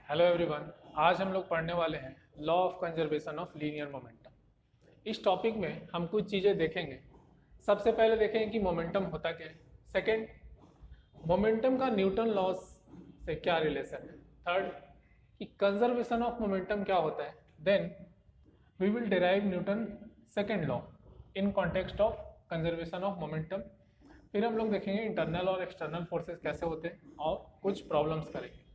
Hello everyone. आज हम लोग पढ़ने वाले हैं law of conservation of linear momentum. इस टॉपिक में हम कुछ चीज़ें देखेंगे। सबसे पहले देखेंगे कि मोमेंटम होता क्या है। सेकंड, मोमेंटम का न्यूटन लॉज से क्या रिलेशन है। थर्ड, कि कंजर्वेशन ऑफ मोमेंटम क्या होता है। Then we will derive Newton second law in context of conservation of momentum. फिर हम लोग देखेंगे इंटरनल और एक्सटर्नल फोर्सेस कैसे होते हैं और कुछ प्रॉब्लम्स करेंगे।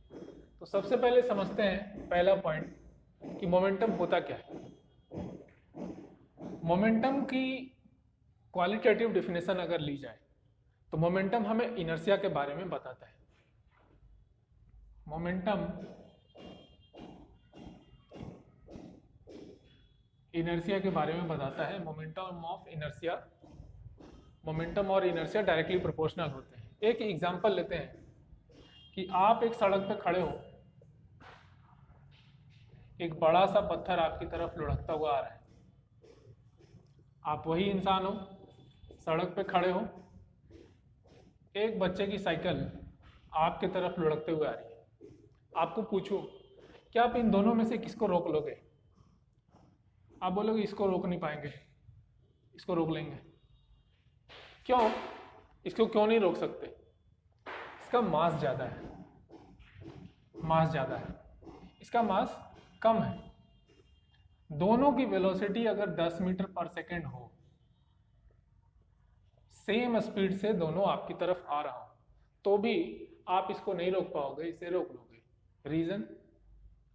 तो सबसे पहले समझते हैं पहला पॉइंट कि मोमेंटम होता क्या है। मोमेंटम की क्वालिटेटिव डेफिनेशन अगर ली जाए तो मोमेंटम हमें इनर्शिया के बारे में बताता है। मोमेंटम इनर्शिया के बारे में बताता है। मोमेंटम ऑफ इनर्शिया, मोमेंटम और इनर्शिया डायरेक्टली प्रोपोर्शनल होते हैं। एक एग्जांपल लेते हैं कि आप एक सड़क पे खड़े हो, एक बड़ा सा पत्थर आपकी तरफ लुढ़कता हुआ आ रहा है। आप वही इंसान हो, सड़क पे खड़े हो, एक बच्चे की साइकिल आपकी तरफ लुढ़कते हुए आ रही है। आपको पूछूं क्या आप इन दोनों में से किसको रोक लोगे? आप बोलोगे इसको रोक नहीं पाएंगे, इसको रोक लेंगे। क्यों? इसको क्यों नहीं रोक सकते? इसका मास ज़्यादा है, मास ज़्यादा है, इसका मास कम है। दोनों की वेलोसिटी अगर 10 मीटर पर सेकेंड हो, सेम स्पीड से दोनों आपकी तरफ आ रहा हो, तो भी आप इसको नहीं रोक पाओगे, इसे रोक लोगे। रीजन?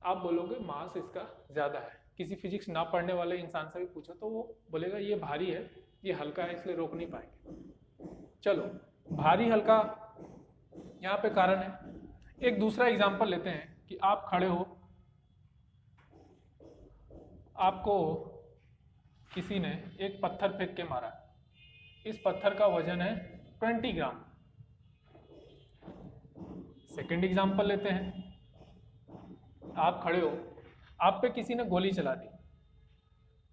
आप बोलोगे मास इसका ज़्यादा है। किसी फिजिक्स ना पढ़ने वाले इंसान से भी पूछो तो वो बोलेगा ये भारी है, ये हल्का है, इसलिए रोक नहीं पाएंगे। चलो, भारी हल्का यहाँ पे कारण है। एक दूसरा एग्जाम्पल लेते हैं कि आप खड़े हो, आपको किसी ने एक पत्थर फेंक के मारा। इस पत्थर का वजन है 20 ग्राम। सेकेंड एग्जाम्पल लेते हैं, आप खड़े हो, आप पे किसी ने गोली चला दी,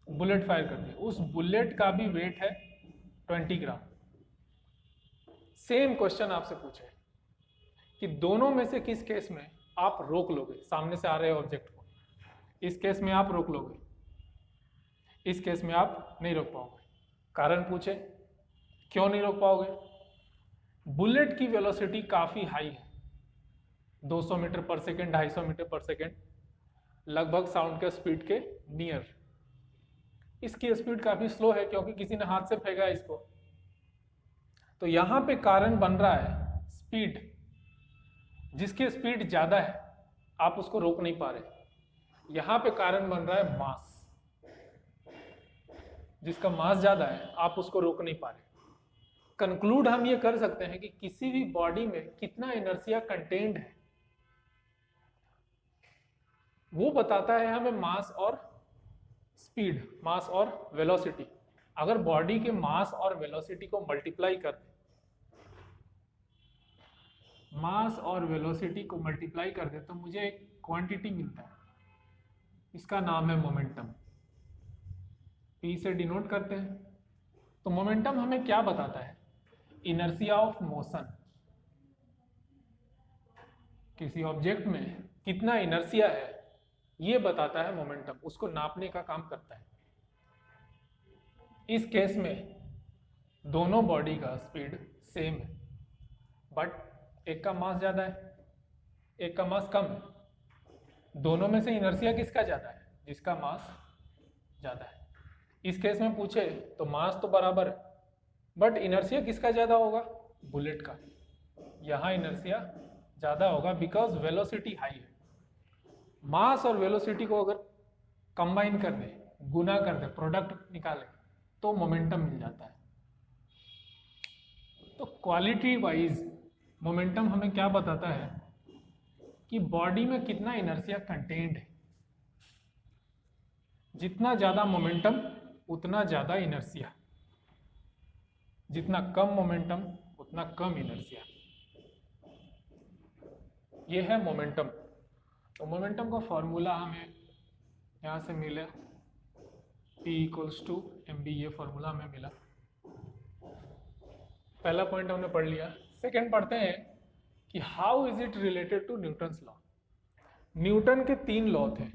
बुलेट फायर कर दी। उस बुलेट का भी वेट है 20 ग्राम। सेम क्वेश्चन आपसे पूछे कि दोनों में से किस केस में आप रोक लोगे सामने से आ रहे ऑब्जेक्ट को। इस केस में आप रोक लोगे, इस केस में आप नहीं रोक पाओगे। कारण पूछे, क्यों नहीं रोक पाओगे? बुलेट की वेलोसिटी काफी हाई है, 200 मीटर पर सेकेंड, 250 मीटर पर सेकेंड, लगभग साउंड के स्पीड के नियर। इसकी स्पीड काफी स्लो है क्योंकि किसी ने हाथ से फेंका है इसको। तो यहां पे कारण बन रहा है स्पीड। जिसकी स्पीड ज्यादा है आप उसको रोक नहीं पा रहे। यहां पे कारण बन रहा है मास। जिसका मास ज्यादा है आप उसको रोक नहीं पा रहे। कंक्लूड हम ये कर सकते हैं कि किसी भी बॉडी में कितना इनर्शिया कंटेन्ड है वो बताता है हमें मास और स्पीड, मास और वेलोसिटी। अगर बॉडी के मास और वेलोसिटी को मल्टीप्लाई कर दे, मास और वेलोसिटी को मल्टीप्लाई कर दे तो मुझे एक क्वांटिटी मिलता है, इसका नाम है मोमेंटम। पी से डिनोट करते हैं। तो मोमेंटम हमें क्या बताता है? Inertia of motion. किसी ऑब्जेक्ट में कितना इनर्शिया है ये बताता है मोमेंटम, उसको नापने का काम करता है। इस केस में दोनों बॉडी का स्पीड सेम है, बट एक का मास ज्यादा है, एक का मास कम है। दोनों में से इनर्शिया किसका ज्यादा है? जिसका मास ज्यादा है। इस केस में पूछे तो मास तो बराबर है, बट इनर्शिया किसका ज्यादा होगा? बुलेट का। यहां इनर्शिया ज्यादा होगा बिकॉज वेलोसिटी हाई है। मास और वेलोसिटी को अगर कंबाइन कर दे, गुना कर दे, प्रोडक्ट निकाले तो मोमेंटम मिल जाता है। तो क्वालिटी वाइज मोमेंटम हमें क्या बताता है कि बॉडी में कितना इनर्शिया कंटेन्ड है। जितना ज्यादा मोमेंटम उतना ज्यादा इनर्शिया, जितना कम मोमेंटम उतना कम इनर्शिया। ये है मोमेंटम। तो मोमेंटम का फॉर्मूला हमें यहाँ से मिले, P = mv, ये फॉर्मूला हमें मिला। पहला पॉइंट हमने पढ़ लिया। सेकंड पढ़ते हैं कि how is it related to Newton's law. Newton के 3 लॉ थे।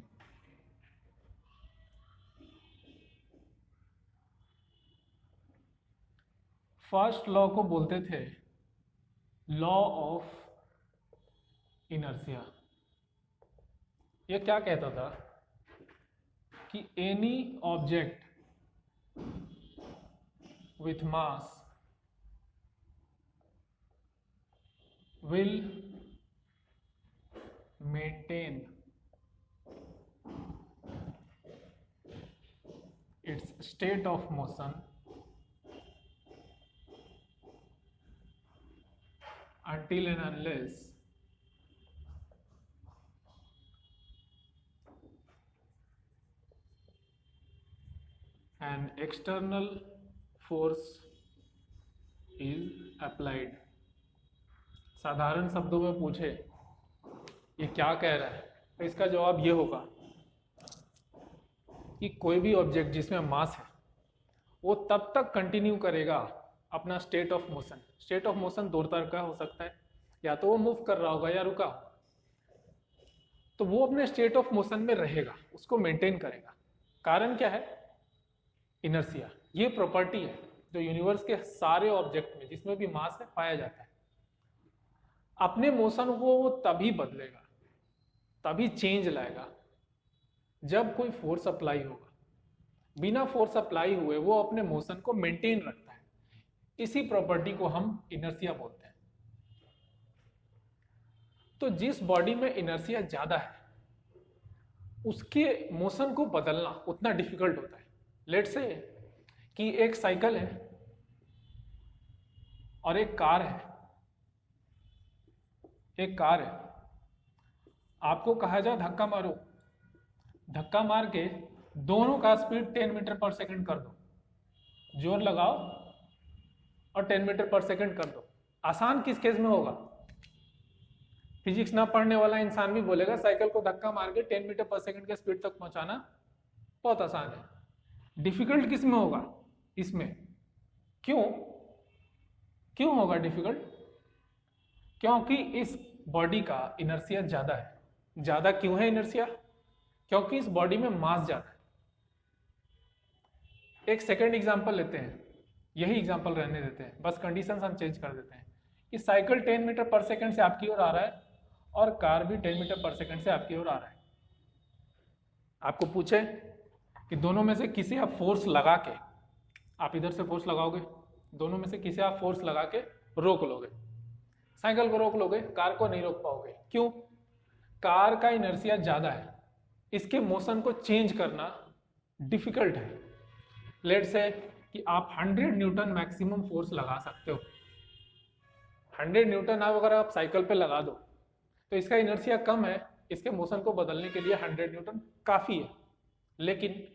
फर्स्ट लॉ को बोलते थे लॉ ऑफ इनर्शिया। ये क्या कहता था कि any object with mass will maintain its state of motion until and unless an external force is applied। साधारण शब्दों में पूछे ये क्या कह रहा है, तो इसका जवाब ये होगा कि कोई भी ऑब्जेक्ट जिसमें मास है वो तब तक कंटिन्यू करेगा अपना state of motion. State of motion दो तरह का हो सकता है, या तो वो मूव कर रहा होगा या रुका, तो वो अपने स्टेट ऑफ मोशन में रहेगा, उसको मेंटेन करेगा। कारण क्या है? इनर्शिया। ये प्रॉपर्टी है जो यूनिवर्स के सारे ऑब्जेक्ट में जिसमें भी मास है पाया जाता है। अपने मोशन को वो तभी बदलेगा, तभी चेंज लाएगा जब कोई फोर्स अप्लाई होगा। बिना फोर्स अप्लाई हुए वो अपने मोशन को मेंटेन रखता है। इसी प्रॉपर्टी को हम इनर्शिया बोलते हैं। तो जिस बॉडी में इनर्शिया ज्यादा है उसके मोशन को बदलना उतना डिफिकल्ट होता है। लेट्स से कि एक साइकिल है और एक कार है। एक कार है, आपको कहा जाए धक्का मारो, धक्का मार के दोनों का स्पीड 10 मीटर पर सेकंड कर दो, जोर लगाओ और 10 मीटर पर सेकंड कर दो। आसान किस केस में होगा? फिजिक्स ना पढ़ने वाला इंसान भी बोलेगा साइकिल को धक्का मार के 10 मीटर पर सेकंड के स्पीड तक पहुंचाना बहुत आसान है। डिफिकल्ट किस में होगा? इसमें। क्यों क्यों होगा डिफिकल्ट? क्योंकि इस बॉडी का इनर्शिया ज्यादा है। ज्यादा क्यों है इनर्शिया? क्योंकि इस बॉडी में मास ज्यादा है। एक सेकंड एग्जांपल लेते हैं, यही एग्जांपल रहने देते हैं, बस कंडीशंस हम चेंज कर देते हैं कि साइकिल 10 मीटर पर सेकंड से आपकी ओर आ रहा है और कार भी 10 मीटर पर सेकंड से आपकी ओर आ रहा है। आपको पूछे कि दोनों में से किसे आप फोर्स लगा के, आप इधर से फोर्स लगाओगे, दोनों में से किसे आप फोर्स लगा के रोक लोगे? साइकिल को रोक लोगे, कार को नहीं रोक पाओगे। क्यों? कार का इनर्शिया ज्यादा है, इसके मोशन को चेंज करना डिफिकल्ट है। लेट्स से कि आप 100 न्यूटन मैक्सिमम फोर्स लगा सकते हो। 100 न्यूटन अगर आप साइकिल पे लगा दो तो इसका इनर्शिया कम है, इसके मोशन को बदलने के लिए 100 न्यूटन काफी है। लेकिन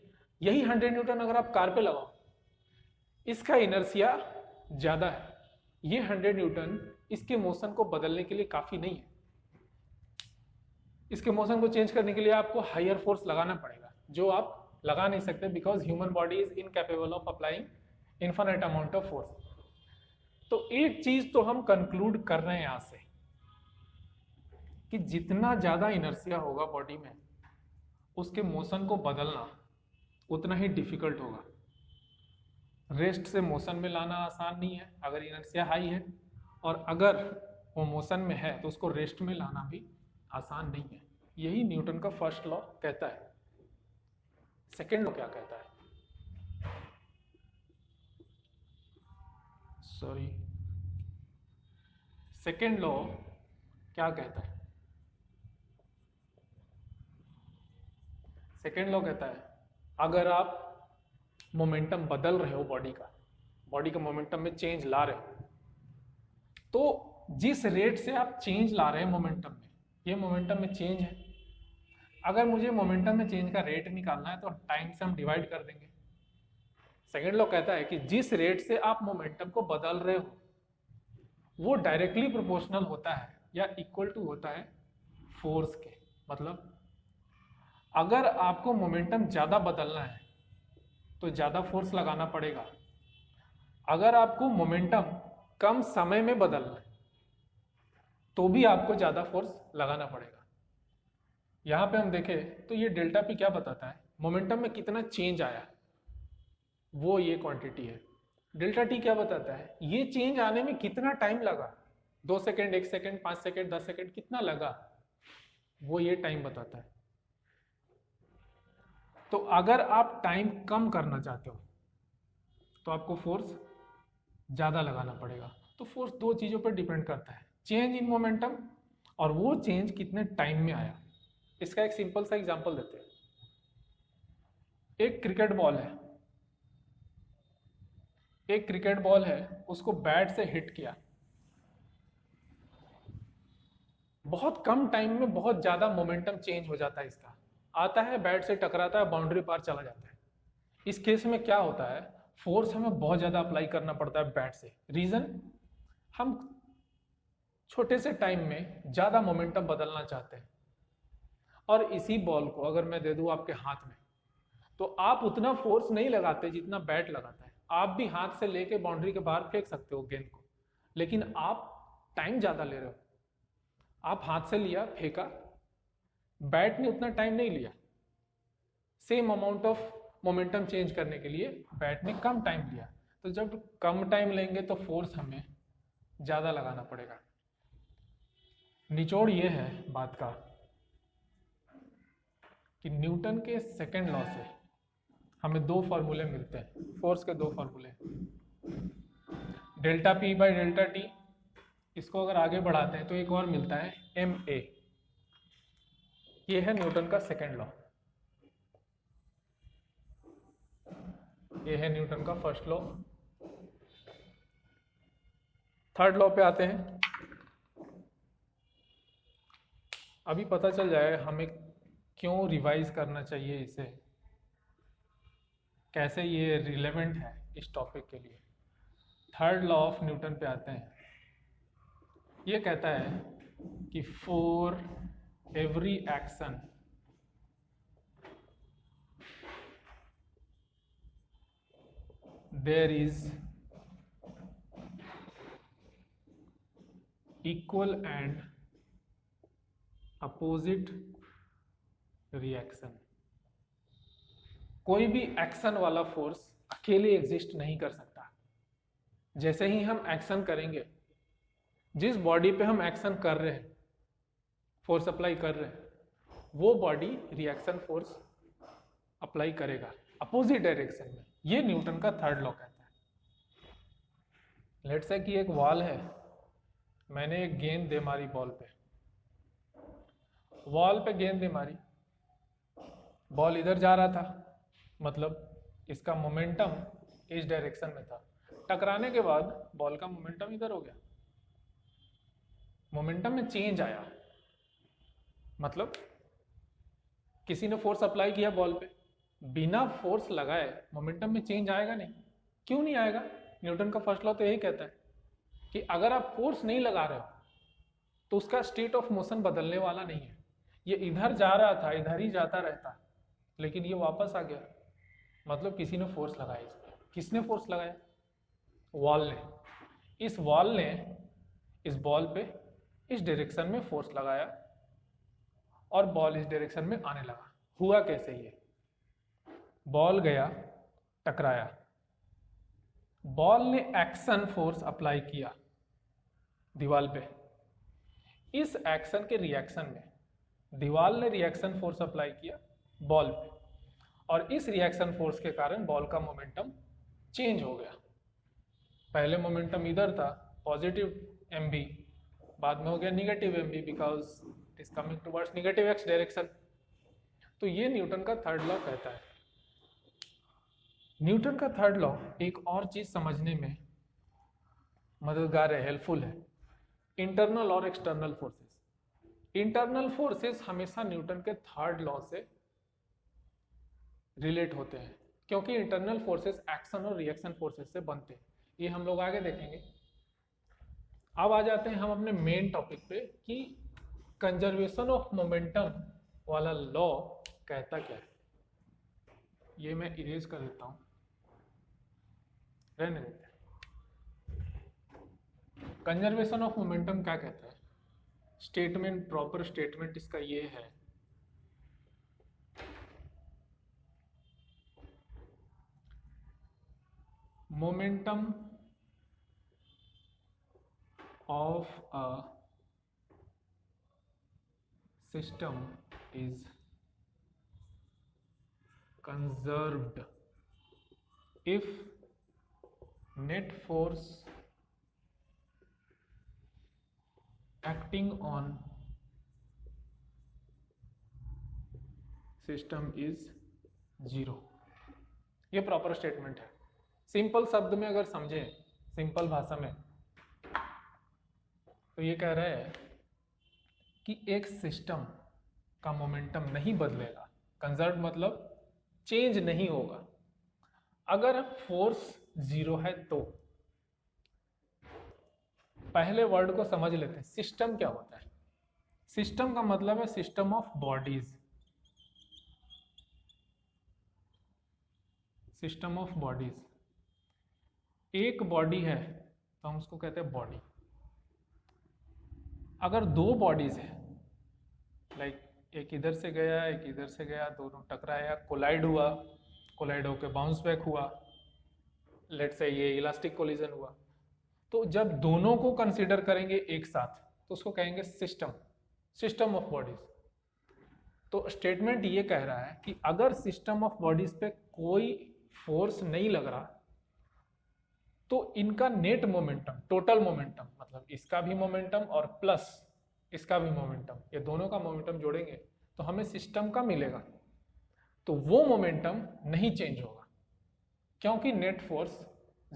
यही 100 न्यूटन अगर आप कार पे लगाओ, इसका इनर्शिया ज्यादा है, ये 100 न्यूटन इसके मोशन को बदलने के लिए काफी नहीं है। इसके मोशन को चेंज करने के लिए आपको हायर फोर्स लगाना पड़ेगा, जो आप लगा नहीं सकते because human body is incapable of applying infinite amount of force. तो एक चीज तो हम कंक्लूड कर रहे हैं यहां से कि जितना ज्यादा इनर्शिया होगा बॉडी में, उसके मोशन को बदलना उतना ही डिफिकल्ट होगा। रेस्ट से मोशन में लाना आसान नहीं है अगर इनर्शिया हाई है, और अगर वो मोशन में है तो उसको रेस्ट में लाना भी आसान नहीं है। यही न्यूटन का फर्स्ट लॉ कहता है। सेकेंड लॉ क्या कहता है? सॉरी, सेकेंड लॉ क्या कहता है? सेकेंड लॉ कहता है अगर आप मोमेंटम बदल रहे हो, बॉडी का मोमेंटम में चेंज ला रहे हो, तो जिस रेट से आप चेंज ला रहे हैं मोमेंटम में, ये मोमेंटम में चेंज है, अगर मुझे मोमेंटम में चेंज का रेट निकालना है तो टाइम से हम डिवाइड कर देंगे। सेकेंड लॉ कहता है कि जिस रेट से आप मोमेंटम को बदल रहे हो वो डायरेक्टली प्रोपोर्शनल होता है या इक्वल टू होता है फोर्स के। मतलब अगर आपको मोमेंटम ज्यादा बदलना है तो ज्यादा फोर्स लगाना पड़ेगा, अगर आपको मोमेंटम कम समय में बदलना है तो भी आपको ज्यादा फोर्स लगाना पड़ेगा। यहाँ पे हम देखें तो ये डेल्टा पी क्या बताता है, मोमेंटम में कितना चेंज आया, वो ये क्वांटिटी है। डेल्टा टी क्या बताता है, ये चेंज आने में कितना टाइम लगा, 2 सेकेंड, 1 सेकेंड, 5 सेकेंड, 10 सेकेंड, कितना लगा, वो ये टाइम बताता है। तो अगर आप टाइम कम करना चाहते हो तो आपको फोर्स ज़्यादा लगाना पड़ेगा। तो फोर्स दो चीज़ों पर डिपेंड करता है, चेंज इन मोमेंटम और वो चेंज कितने टाइम में आया। इसका एक सिंपल सा एग्जांपल देते हैं। एक क्रिकेट बॉल है, एक क्रिकेट बॉल है, उसको बैट से हिट किया, बहुत कम टाइम में बहुत ज़्यादा मोमेंटम चेंज हो जाता है इसका, आता है बैट से टकराता है, बाउंड्री पार चला जाता है। इस केस में क्या होता है, फोर्स हमें बहुत ज़्यादा अप्लाई करना पड़ता है बैट से। रीज़न, हम छोटे से टाइम में ज़्यादा मोमेंटम बदलना चाहते हैं। और इसी बॉल को अगर मैं दे दूँ आपके हाथ में, तो आप उतना फोर्स नहीं लगाते जितना बैट लगाता है। आप भी हाथ से लेके बाउंड्री के बाहर फेंक सकते हो गेंद को, लेकिन आप टाइम ज़्यादा ले रहे हो। आप हाथ से लिया, फेंका, बैट ने उतना टाइम नहीं लिया। Same amount of momentum change करने के लिए बैट ने कम टाइम लिया। तो जब कम टाइम लेंगे तो फोर्स हमें ज़्यादा लगाना पड़ेगा। निचोड़ ये है बात का कि न्यूटन के सेकंड लॉ से हमें दो फॉर्मूले मिलते हैं, फोर्स के दो फॉर्मूले, delta P by delta T. इसको अगर आगे बढ़ाते हैं तो एक और मिलता है एम ए। ये है न्यूटन का सेकंड लॉ, ये है न्यूटन का फर्स्ट लॉ। थर्ड लॉ पे आते हैं। अभी पता चल जाए हमें क्यों रिवाइज करना चाहिए इसे, कैसे ये रिलेवेंट है इस टॉपिक के लिए। थर्ड लॉ ऑफ न्यूटन पे आते हैं। ये कहता है कि for every action there is equal and opposite reaction. कोई भी एक्शन वाला फोर्स अकेले एग्जिस्ट नहीं कर सकता। जैसे ही हम एक्शन करेंगे, जिस बॉडी पे हम एक्शन कर रहे हैं, फोर्स अप्लाई कर रहे हैं, वो बॉडी रिएक्शन फोर्स अप्लाई करेगा अपोजिट डायरेक्शन में। ये न्यूटन का थर्ड लॉ कहता है। लेट्स से कि एक वॉल है, मैंने एक गेंद दे मारी बॉल पे, वॉल पे गेंद दे मारी, बॉल इधर जा रहा था, मतलब इसका मोमेंटम इस डायरेक्शन में था। टकराने के बाद बॉल का मोमेंटम इधर हो गया, मोमेंटम में चेंज आया, मतलब किसी ने फोर्स अप्लाई किया बॉल पे, बिना फोर्स लगाए मोमेंटम में चेंज आएगा नहीं। क्यों नहीं आएगा? न्यूटन का फर्स्ट लॉ तो यही कहता है कि अगर आप फोर्स नहीं लगा रहे हो तो उसका स्टेट ऑफ मोशन बदलने वाला नहीं है। ये इधर जा रहा था, इधर ही जाता रहता, लेकिन ये वापस आ गया, मतलब किसी ने फोर्स लगाया इस पर। किसने फोर्स लगाया? वॉल ने। इस वॉल ने इस बॉल पे इस डायरेक्शन में फोर्स लगाया और बॉल इस डायरेक्शन में आने लगा। हुआ कैसे? ये बॉल गया, टकराया, बॉल ने एक्शन फोर्स अप्लाई किया दीवार पे। इस एक्शन के रिएक्शन में दीवार ने रिएक्शन फोर्स अप्लाई किया बॉल पे, और इस रिएक्शन फोर्स के कारण बॉल का मोमेंटम चेंज हो गया। पहले मोमेंटम इधर था, पॉजिटिव एम बी, बाद में हो गया negative M B, because it is coming towards negative X direction. तो ये न्यूटन का थर्ड लॉ कहता है। न्यूटन का थर्ड लॉ एक और चीज समझने में मददगार है, हेल्पफुल है, इंटरनल और एक्सटर्नल फोर्सेस। इंटरनल फोर्सेस हमेशा न्यूटन के थर्ड लॉ से रिलेट होते हैं, क्योंकि इंटरनल फोर्सेस एक्शन और रिएक्शन फोर्सेस से बनते हैं। ये हम लोग आगे देखेंगे। अब आ जाते हैं हम अपने मेन टॉपिक पे कि कंजर्वेशन ऑफ मोमेंटम वाला लॉ कहता क्या है। ये मैं इरेज कर देता हूं, रहने देते हैं। कंजर्वेशन ऑफ मोमेंटम क्या कहता है? स्टेटमेंट, प्रॉपर स्टेटमेंट इसका ये है momentum of a system is conserved if net force acting on system is 0। ये प्रॉपर स्टेटमेंट है। सिंपल शब्द में अगर समझें, सिंपल भाषा में, तो ये कह रहा है कि एक सिस्टम का मोमेंटम नहीं बदलेगा, कंजर्व मतलब चेंज नहीं होगा, अगर फोर्स 0 है तो। पहले वर्ड को समझ लेते हैं, सिस्टम क्या होता है। सिस्टम का मतलब है system of bodies, system of bodies. एक बॉडी है तो हम उसको कहते हैं बॉडी। अगर दो बॉडीज है, लाइक एक इधर से गया एक इधर से गया, दोनों टकराया, कोलाइड हुआ, कोलाइड होकर बाउंस बैक हुआ, लेट से ये इलास्टिक कोलिजन हुआ, तो जब दोनों को कंसीडर करेंगे एक साथ तो उसको कहेंगे सिस्टम, सिस्टम ऑफ बॉडीज। तो स्टेटमेंट ये कह रहा है कि अगर सिस्टम ऑफ बॉडीज पे कोई फोर्स नहीं लग रहा तो इनका नेट मोमेंटम, टोटल मोमेंटम, मतलब इसका भी मोमेंटम और प्लस इसका भी मोमेंटम, ये दोनों का मोमेंटम जोड़ेंगे तो हमें सिस्टम का मिलेगा। तो वो मोमेंटम नहीं चेंज होगा क्योंकि नेट फोर्स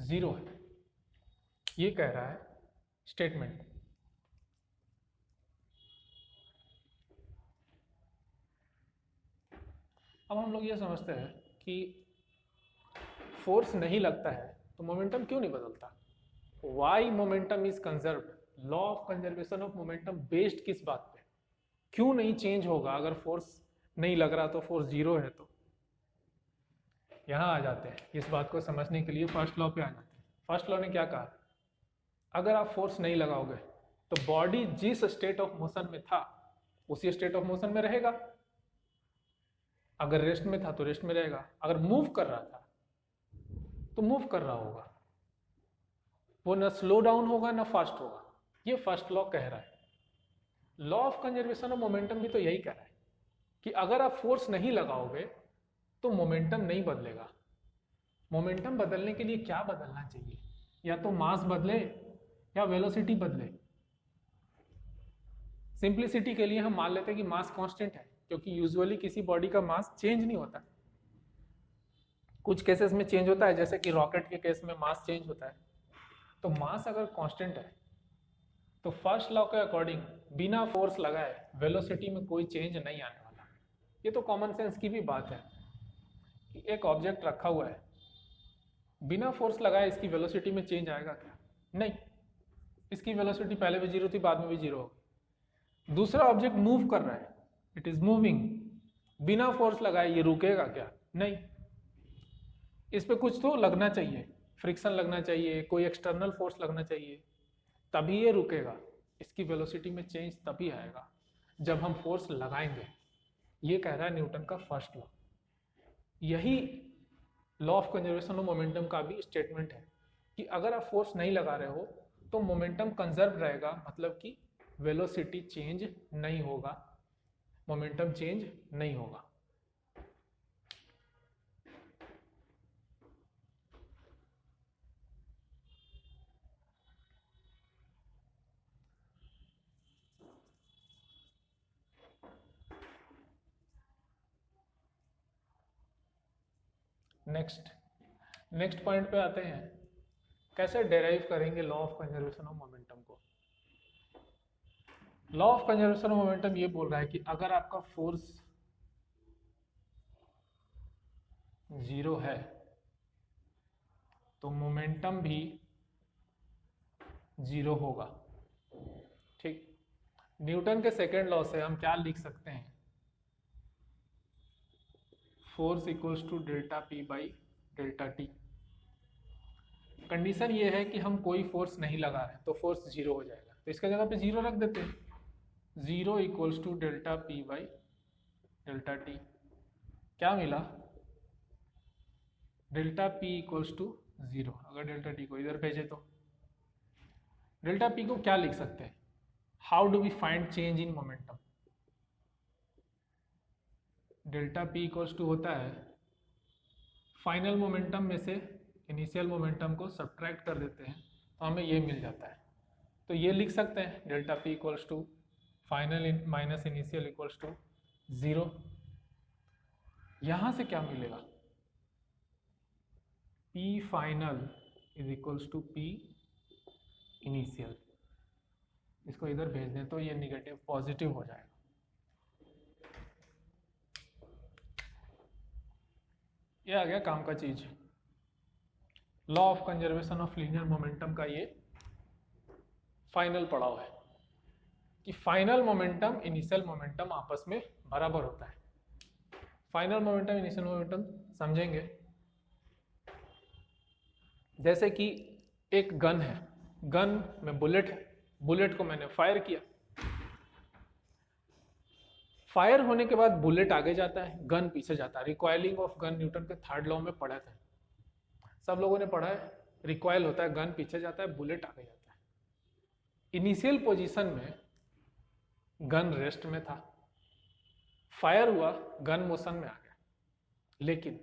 0 है। ये कह रहा है स्टेटमेंट। अब हम लोग ये समझते हैं कि फोर्स नहीं लगता है तो मोमेंटम क्यों नहीं बदलता। Why momentum is conserved, law of conservation of momentum based किस बात पे, क्यों नहीं चेंज होगा अगर फोर्स नहीं लग रहा तो, फोर्स 0 है तो। यहां आ जाते हैं, इस बात को समझने के लिए फर्स्ट लॉ पे आ जाते हैं। फर्स्ट लॉ ने क्या कहा, अगर आप फोर्स नहीं लगाओगे तो बॉडी जिस स्टेट ऑफ मोशन में था उसी स्टेट ऑफ मोशन में रहेगा, अगर रेस्ट में था तो रेस्ट में रहेगा, अगर मूव कर रहा था तो मूव कर रहा होगा, वो ना स्लो डाउन होगा ना फास्ट होगा। ये फर्स्ट लॉ कह रहा है। Law of conservation of momentum भी तो यही कह रहा है कि अगर आप फोर्स नहीं लगाओगे तो मोमेंटम नहीं बदलेगा। मोमेंटम बदलने के लिए क्या बदलना चाहिए, या तो मास बदले या वेलोसिटी बदले। सिंप्लिसिटी के लिए हम मान लेते हैं कि मास कांस्टेंट है, क्योंकि यूजुअली किसी बॉडी का मास चेंज नहीं होता। कुछ केसेस में चेंज होता है, जैसे कि रॉकेट के केस में मास चेंज होता है। तो मास अगर कांस्टेंट है तो फर्स्ट लॉ के अकॉर्डिंग बिना फोर्स लगाए वेलोसिटी में कोई चेंज नहीं आने वाला। ये तो कॉमन सेंस की भी बात है कि एक ऑब्जेक्ट रखा हुआ है, बिना फोर्स लगाए इसकी वेलोसिटी में चेंज आएगा क्या? नहीं, इसकी वेलोसिटी पहले भी 0 थी, बाद में भी 0 होगी। दूसरा ऑब्जेक्ट मूव कर रहा है, इट इज मूविंग, बिना फोर्स लगाए ये रुकेगा क्या? नहीं, इस पे कुछ तो लगना चाहिए, फ्रिक्शन लगना चाहिए, कोई एक्सटर्नल फोर्स लगना चाहिए, तभी ये रुकेगा। इसकी वेलोसिटी में चेंज तभी आएगा जब हम फोर्स लगाएंगे। ये कह रहा है न्यूटन का फर्स्ट लॉ। यही law of conservation of momentum का भी स्टेटमेंट है कि अगर आप फोर्स नहीं लगा रहे हो तो मोमेंटम कंजर्व रहेगा, मतलब कि वेलोसिटी चेंज नहीं होगा, मोमेंटम चेंज नहीं होगा। नेक्स्ट पॉइंट पे आते हैं, कैसे डेराइव करेंगे law of conservation of momentum को। Law of conservation of momentum ये बोल रहा है कि अगर आपका फोर्स 0 है तो मोमेंटम भी 0 होगा। ठीक, न्यूटन के सेकेंड लॉ से हम क्या लिख सकते हैं, force equals to delta P by delta T. Condition ये है कि हम कोई फोर्स नहीं लगा रहे तो फोर्स 0 हो जाएगा, तो इसका जगह पे 0 रख देते हैं। 0 equals to delta P by delta T. क्या मिला, डेल्टा पी इक्वल्स टू 0। अगर डेल्टा टी को इधर भेजे तो डेल्टा पी को क्या लिख सकते हैं? How do we find change in momentum? Delta P equals to होता है फाइनल मोमेंटम में से इनिशियल मोमेंटम को सब्ट्रैक्ट कर देते हैं तो हमें ये मिल जाता है। तो ये लिख सकते हैं delta P equals to final minus initial equals to 0। यहां से क्या मिलेगा? P final is equals to P initial. इसको इधर भेज दें तो ये निगेटिव पॉजिटिव हो जाएगा। ये आ गया काम का चीज। Law of conservation of linear momentum का ये फाइनल पड़ाव है कि फाइनल मोमेंटम इनिशियल मोमेंटम आपस में बराबर होता है। फाइनल मोमेंटम इनिशियल मोमेंटम समझेंगे। जैसे कि एक गन है, गन में बुलेट है, बुलेट को मैंने फायर किया, फायर होने के बाद बुलेट आगे जाता है, गन पीछे जाता है। रिकॉइलिंग ऑफ गन न्यूटन के थर्ड लॉ में पढ़ा था, सब लोगों ने पढ़ा है। रिकॉइल होता है, गन पीछे जाता है, बुलेट आगे जाता है। इनिशियल पोजीशन में गन रेस्ट में था, फायर हुआ, गन मोशन में आ गया। लेकिन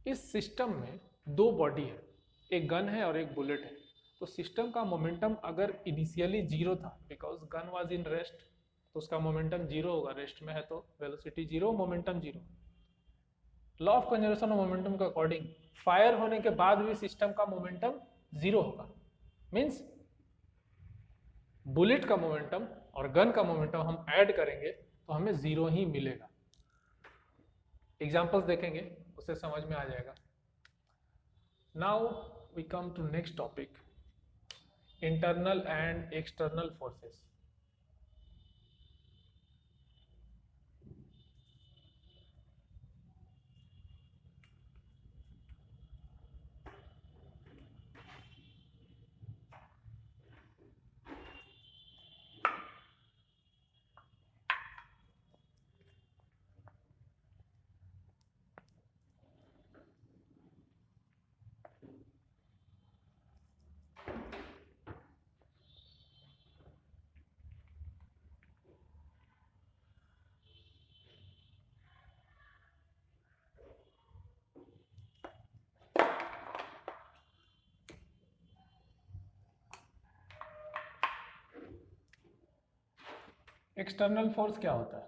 इस सिस्टम में दो बॉडी है, एक गन है और एक बुलेट है। तो सिस्टम का मोमेंटम अगर इनिशियली 0 था, because gun was in rest, तो उसका मोमेंटम 0 होगा। रेस्ट में है तो velocity 0, momentum 0। Law of conservation of momentum के अकॉर्डिंग फायर होने के बाद भी सिस्टम का मोमेंटम 0 होगा। मींस बुलेट का मोमेंटम और गन का मोमेंटम हम ऐड करेंगे तो हमें 0 ही मिलेगा। एग्जांपल्स देखेंगे, उससे समझ में आ जाएगा। Now we come to next topic, internal and external forces. External force क्या होता है?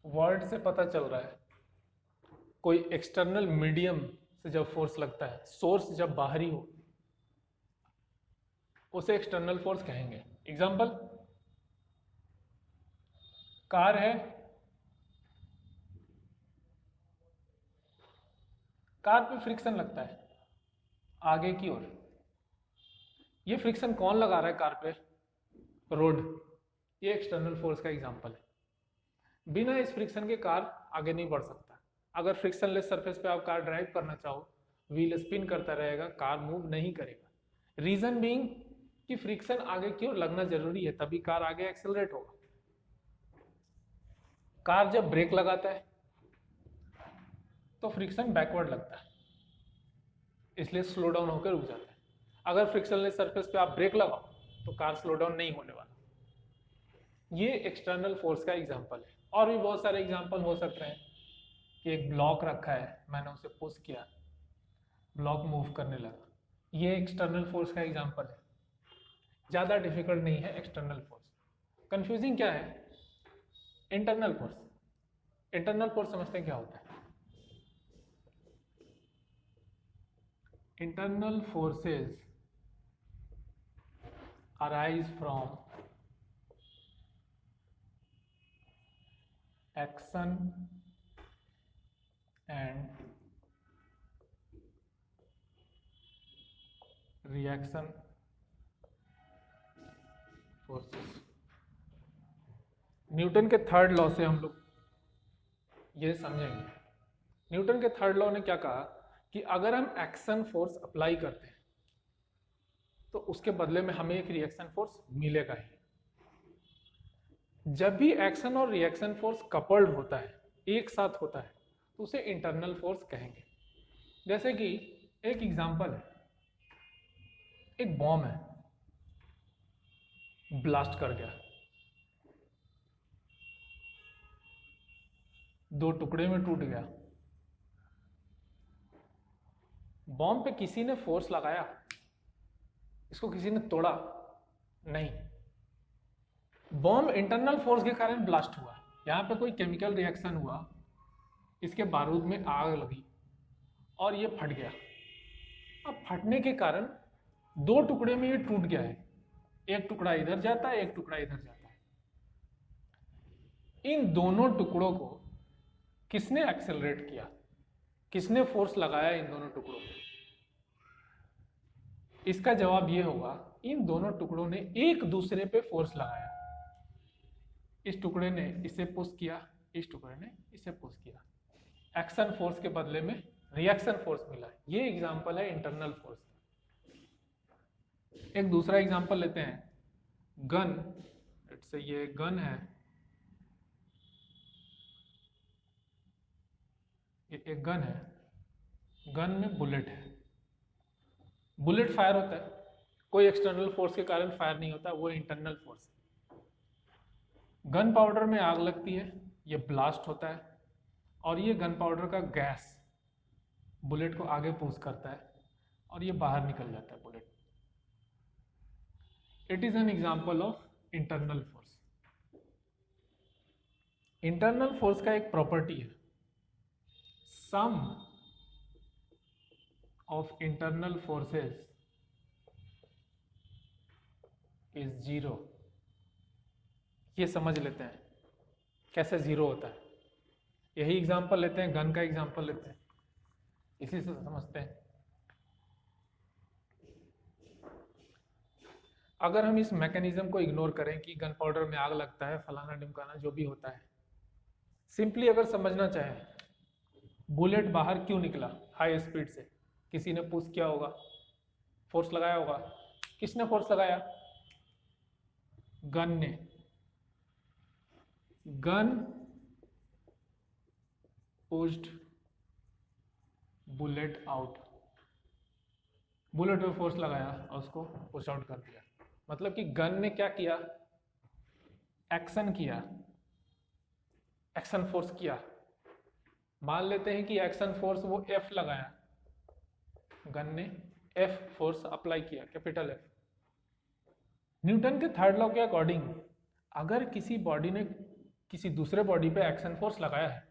वर्ड से पता चल रहा है, कोई एक्सटर्नल मीडियम से जब फोर्स लगता है, सोर्स जब बाहरी हो, उसे एक्सटर्नल फोर्स कहेंगे। एग्जांपल, कार है, कार पे फ्रिक्शन लगता है आगे की ओर। ये फ्रिक्शन कौन लगा रहा है कार पे? रोड। ये एक्सटर्नल फोर्स का एग्जांपल है। बिना इस फ्रिक्शन के कार आगे नहीं बढ़ सकता। अगर फ्रिक्शनलेस सरफेस पे आप कार ड्राइव करना चाहो, व्हील स्पिन करता रहेगा, कार मूव नहीं करेगा। रीजन बीइंग कि फ्रिक्शन आगे की ओर लगना जरूरी है, तभी कार आगे एक्सेलरेट होगा। कार जब ब्रेक लगाता है तो फ्रिक्शन बैकवर्ड लगता है, इसलिए स्लो डाउन होकर रुक जाता है। अगर फ्रिक्शनलेस सरफेस पे आप ब्रेक लगाओ तो कार स्लो डाउन नहीं होने वाला। ये एक्सटर्नल फोर्स का एग्जांपल है। और भी बहुत सारे एग्जांपल हो सकते हैं कि एक ब्लॉक रखा है, मैंने उसे पुश किया, ब्लॉक मूव करने लगा। ये एक्सटर्नल फोर्स का एग्जांपल है। ज़्यादा डिफिकल्ट नहीं है एक्सटर्नल फोर्स। कंफ्यूजिंग क्या है? Internal force. इंटरनल फोर्स समझते हैं क्या होता है? Internal forces arise from action and reaction forces। Newton के थर्ड लॉ से हम लोग ये समझेंगे। न्यूटन के थर्ड लॉ ने क्या कहा कि अगर हम एक्शन फोर्स अप्लाई करते हैं तो उसके बदले में हमें एक रिएक्शन फोर्स मिलेगा ही। जब भी एक्शन और रिएक्शन फोर्स कपल्ड होता है, एक साथ होता है, तो उसे इंटरनल फोर्स कहेंगे। जैसे कि एक एग्जांपल है, एक बॉम्ब है, ब्लास्ट कर गया, 2 टुकड़े में टूट गया। बॉम्ब पे किसी ने फोर्स लगाया, इसको किसी ने तोड़ा नहीं, बॉम्ब इंटरनल फोर्स के कारण ब्लास्ट हुआ। यहाँ पे कोई केमिकल रिएक्शन हुआ, इसके बारूद में आग लगी और ये फट गया। अब फटने के कारण 2 टुकड़े में ये टूट गया है, एक टुकड़ा इधर जाता है, एक टुकड़ा इधर जाता है। इन दोनों टुकड़ों को किसने एक्सेलरेट किया, किसने फोर्स लगाया इन दोनों टुकड़ों पे? इसका जवाब ये होगा, इन दोनों टुकड़ों ने एक दूसरे पे फोर्स लगाया। इस टुकड़े ने इसे पुश किया, इस टुकड़े ने इसे पुश किया। एक्शन फोर्स के बदले में रिएक्शन फोर्स मिला। ये एग्जांपल है इंटरनल फोर्स। एक दूसरा एग्जांपल लेते हैं, गन। लेट्स से ये गन है, ये एक गन है, गन में बुलेट है। बुलेट फायर होता है, कोई एक्सटर्नल फोर्स के कारण फायर नहीं होता, वो इंटरनल फोर्स है। गन पाउडर में आग लगती है, ये ब्लास्ट होता है और ये गन पाउडर का गैस बुलेट को आगे पुश करता है और ये बाहर निकल जाता है bullet. It is an example of internal force. Internal force का एक प्रॉपर्टी है, सम ऑफ इंटरनल फोर्सेस इज 0। ये समझ लेते हैं कैसे 0 होता है। यही एग्जांपल लेते हैं, गन का एग्जांपल लेते हैं, इसी से समझते हैं। अगर हम इस मैकेनिज्म को इग्नोर करें कि गन पाउडर में आग लगता है, फलाना ढिमकाना जो भी होता है, सिंपली अगर समझना चाहें, बुलेट बाहर क्यों निकला हाई स्पीड से? किसी ने पुश किया होगा, फोर्स लगाया होगा। किसने फोर्स लगाया? गन ने। Gun pushed bullet out. Bullet पे फोर्स लगाया और उसको पुश आउट कर दिया। मतलब कि गन ने क्या किया? एक्शन किया, एक्शन फोर्स किया। मान लेते हैं कि एक्शन फोर्स वो F लगाया, गन ने F फोर्स अप्लाई किया, कैपिटल F। न्यूटन के थर्ड लॉ के अकॉर्डिंग अगर किसी बॉडी ने किसी दूसरे बॉडी पे एक्शन फोर्स लगाया है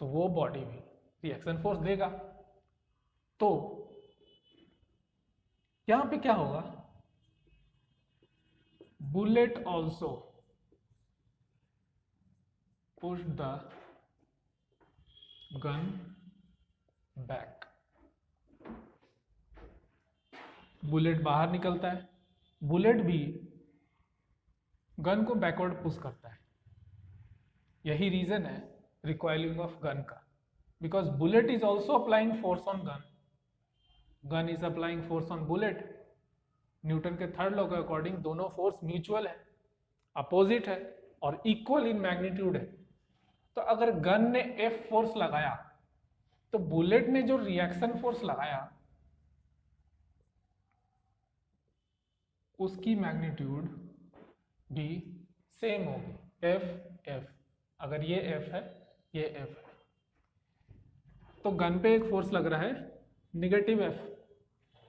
तो वो बॉडी भी रिएक्शन फोर्स देगा। तो यहां पे क्या होगा? Bullet also push the gun back. Bullet बाहर निकलता है, बुलेट भी गन को बैकवर्ड पुश करता है। यही रीजन है रिकॉइलिंग ऑफ गन का, because bullet is also applying force on gun, gun is applying force on bullet. Newton के थर्ड लॉ के अकॉर्डिंग दोनों फोर्स म्यूचुअल है, अपोजिट है और इक्वल इन मैग्नीट्यूड है। तो अगर गन ने F फोर्स लगाया तो बुलेट ने जो रिएक्शन फोर्स लगाया उसकी मैग्नीट्यूड भी सेम होगी, F F। अगर ये F है, ये F है, तो गन पे एक फोर्स लग रहा है निगेटिव F,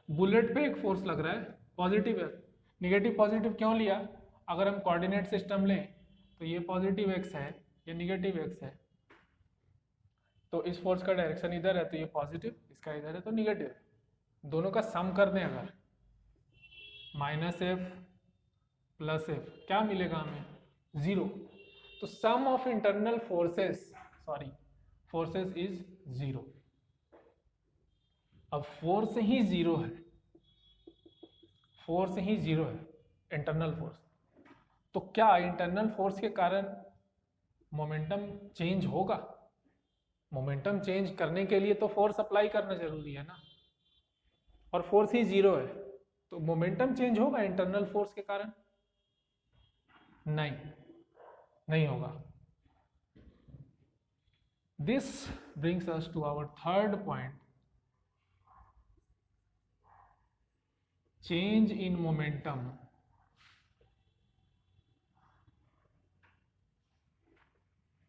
बुलेट पे एक फोर्स लग रहा है पॉजिटिव F। निगेटिव पॉजिटिव क्यों लिया? अगर हम कोऑर्डिनेट सिस्टम लें तो ये पॉजिटिव x है, ये निगेटिव x है, तो इस फोर्स का डायरेक्शन इधर है तो ये पॉजिटिव, इसका इधर है तो निगेटिव। दोनों का सम कर दें अगर, -F + F, क्या मिलेगा हमें? 0। तो सम ऑफ इंटरनल फोर्सेस इज 0। अब फोर्स ही 0 है, फोर्स ही 0 है, इंटरनल फोर्स। तो क्या इंटरनल फोर्स के कारण मोमेंटम चेंज होगा? मोमेंटम चेंज करने के लिए तो फोर्स अप्लाई करना जरूरी है ना, और फोर्स ही 0 है, तो मोमेंटम चेंज होगा इंटरनल फोर्स के कारण? नहीं होगा। This brings us to our third point, change in momentum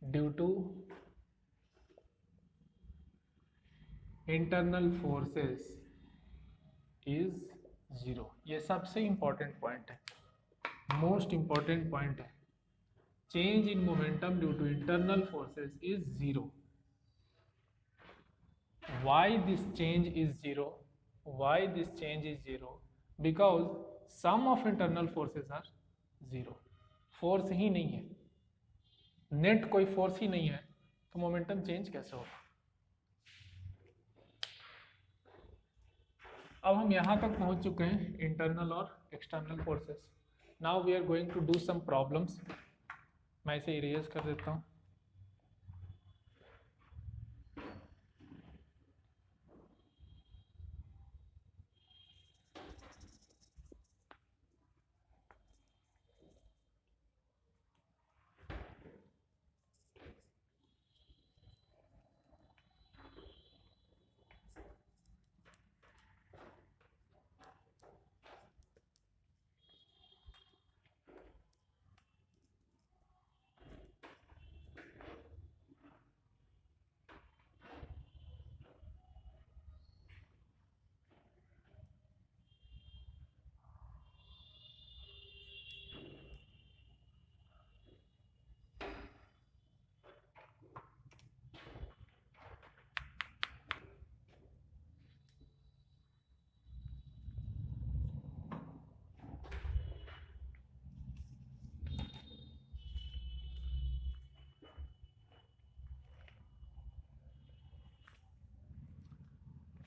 due to internal forces is zero. ये सबसे इंपॉर्टेंट पॉइंट है, मोस्ट इंपॉर्टेंट पॉइंट है। Change in momentum due to internal forces is zero. Why this change is zero? Why this change is zero? Because sum of internal forces are zero. Force ही नहीं है, net कोई force ही नहीं है, तो momentum change कैसे होगा? अब हम यहाँ तक पहुँच चुके हैं, इंटरनल और external forces. Now we are going to do some problems. मैं इसे इरेज कर देता हूँ।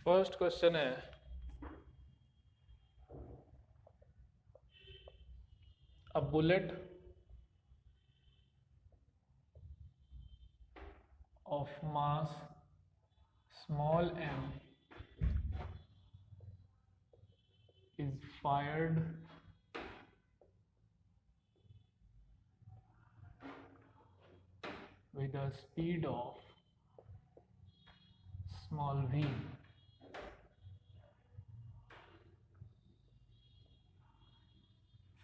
फर्स्ट क्वेश्चन है, a bullet of mass small m is fired with a speed of small v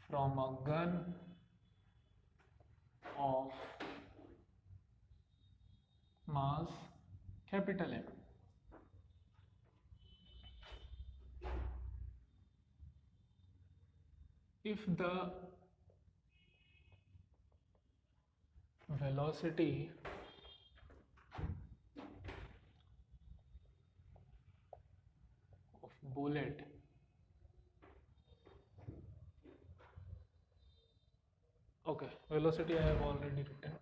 from a gun of mass capital M. If the velocity of bullet okay, velocity I have already written.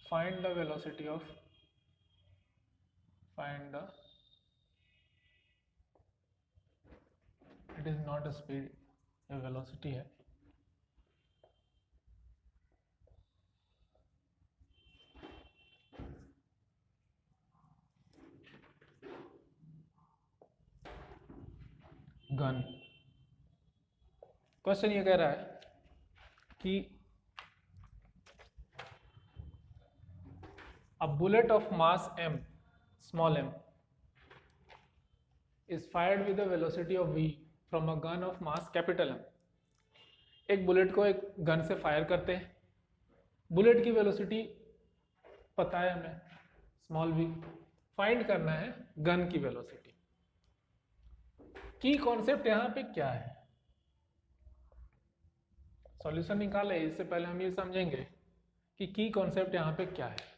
Find the velocity of it is not a speed, a velocity है। Gun. Question ये कह रहा है कि a bullet of mass m, small m, is fired with a velocity of v from a gun of mass capital M. एक bullet को एक gun से फायर करते हैं, बुलेट की वेलोसिटी पता है हमें, स्मॉल v, फाइंड करना है गन की वेलोसिटी। की कॉन्सेप्ट यहां पे क्या है? सॉल्यूशन निकाले इससे पहले हम ये समझेंगे कि की कॉन्सेप्ट यहां पे क्या है।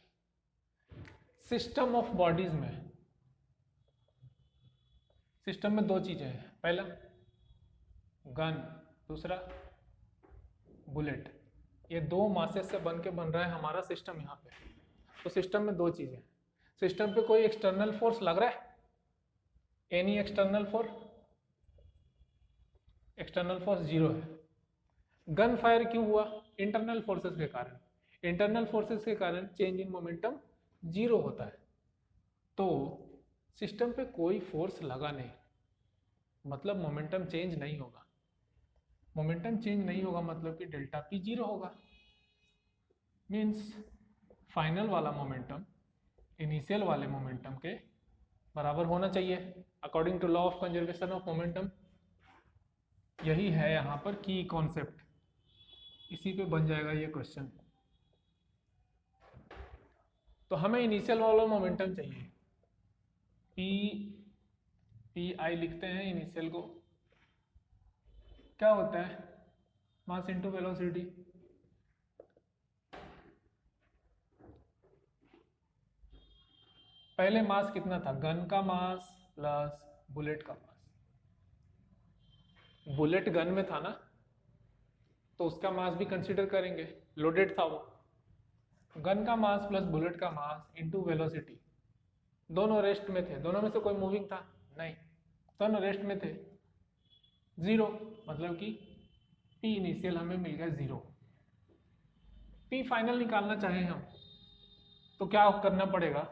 सिस्टम ऑफ बॉडीज में, सिस्टम में दो चीजें हैं, पहला गन, दूसरा बुलेट। ये दो मासेस से बन के बन रहा है हमारा सिस्टम यहाँ पे। तो सिस्टम में दो चीजें हैं, सिस्टम पे कोई एक्सटर्नल फोर्स लग रहा है, any external force, external force zero है। गन फायर क्यों हुआ? इंटरनल फोर्सेस के कारण। इंटरनल फोर्सेस के कारण चेंज इन मोमेंटम जीरो होता है। तो सिस्टम पे कोई फोर्स लगा नहीं, मतलब मोमेंटम चेंज नहीं होगा। मोमेंटम चेंज नहीं होगा मतलब कि डेल्टा पी जीरो होगा। मीन्स फाइनल वाला मोमेंटम इनिशियल वाले मोमेंटम के बराबर होना चाहिए according to law of conservation of momentum. यही है यहाँ पर की कॉन्सेप्ट, इसी पे बन जाएगा ये क्वेश्चन। तो हमें इनिशियल वाला मोमेंटम चाहिए, पी आई लिखते हैं इनिशियल को, क्या होता है मास इनटू वेलोसिटी। पहले मास कितना था, गन का मास प्लस बुलेट का मास। बुलेट गन में था ना, तो उसका मास भी कंसीडर करेंगे, लोडेड था वो। गन का मास प्लस बुलेट का मास इनटू वेलोसिटी, दोनों रेस्ट में थे, दोनों में से कोई मूविंग था नहीं, दोनों रेस्ट में थे, जीरो, मतलब कि पी इनिशियल हमें मिल गया जीरो। पी फाइनल निकालना चाहें हम तो क्या करना पड़ेगा,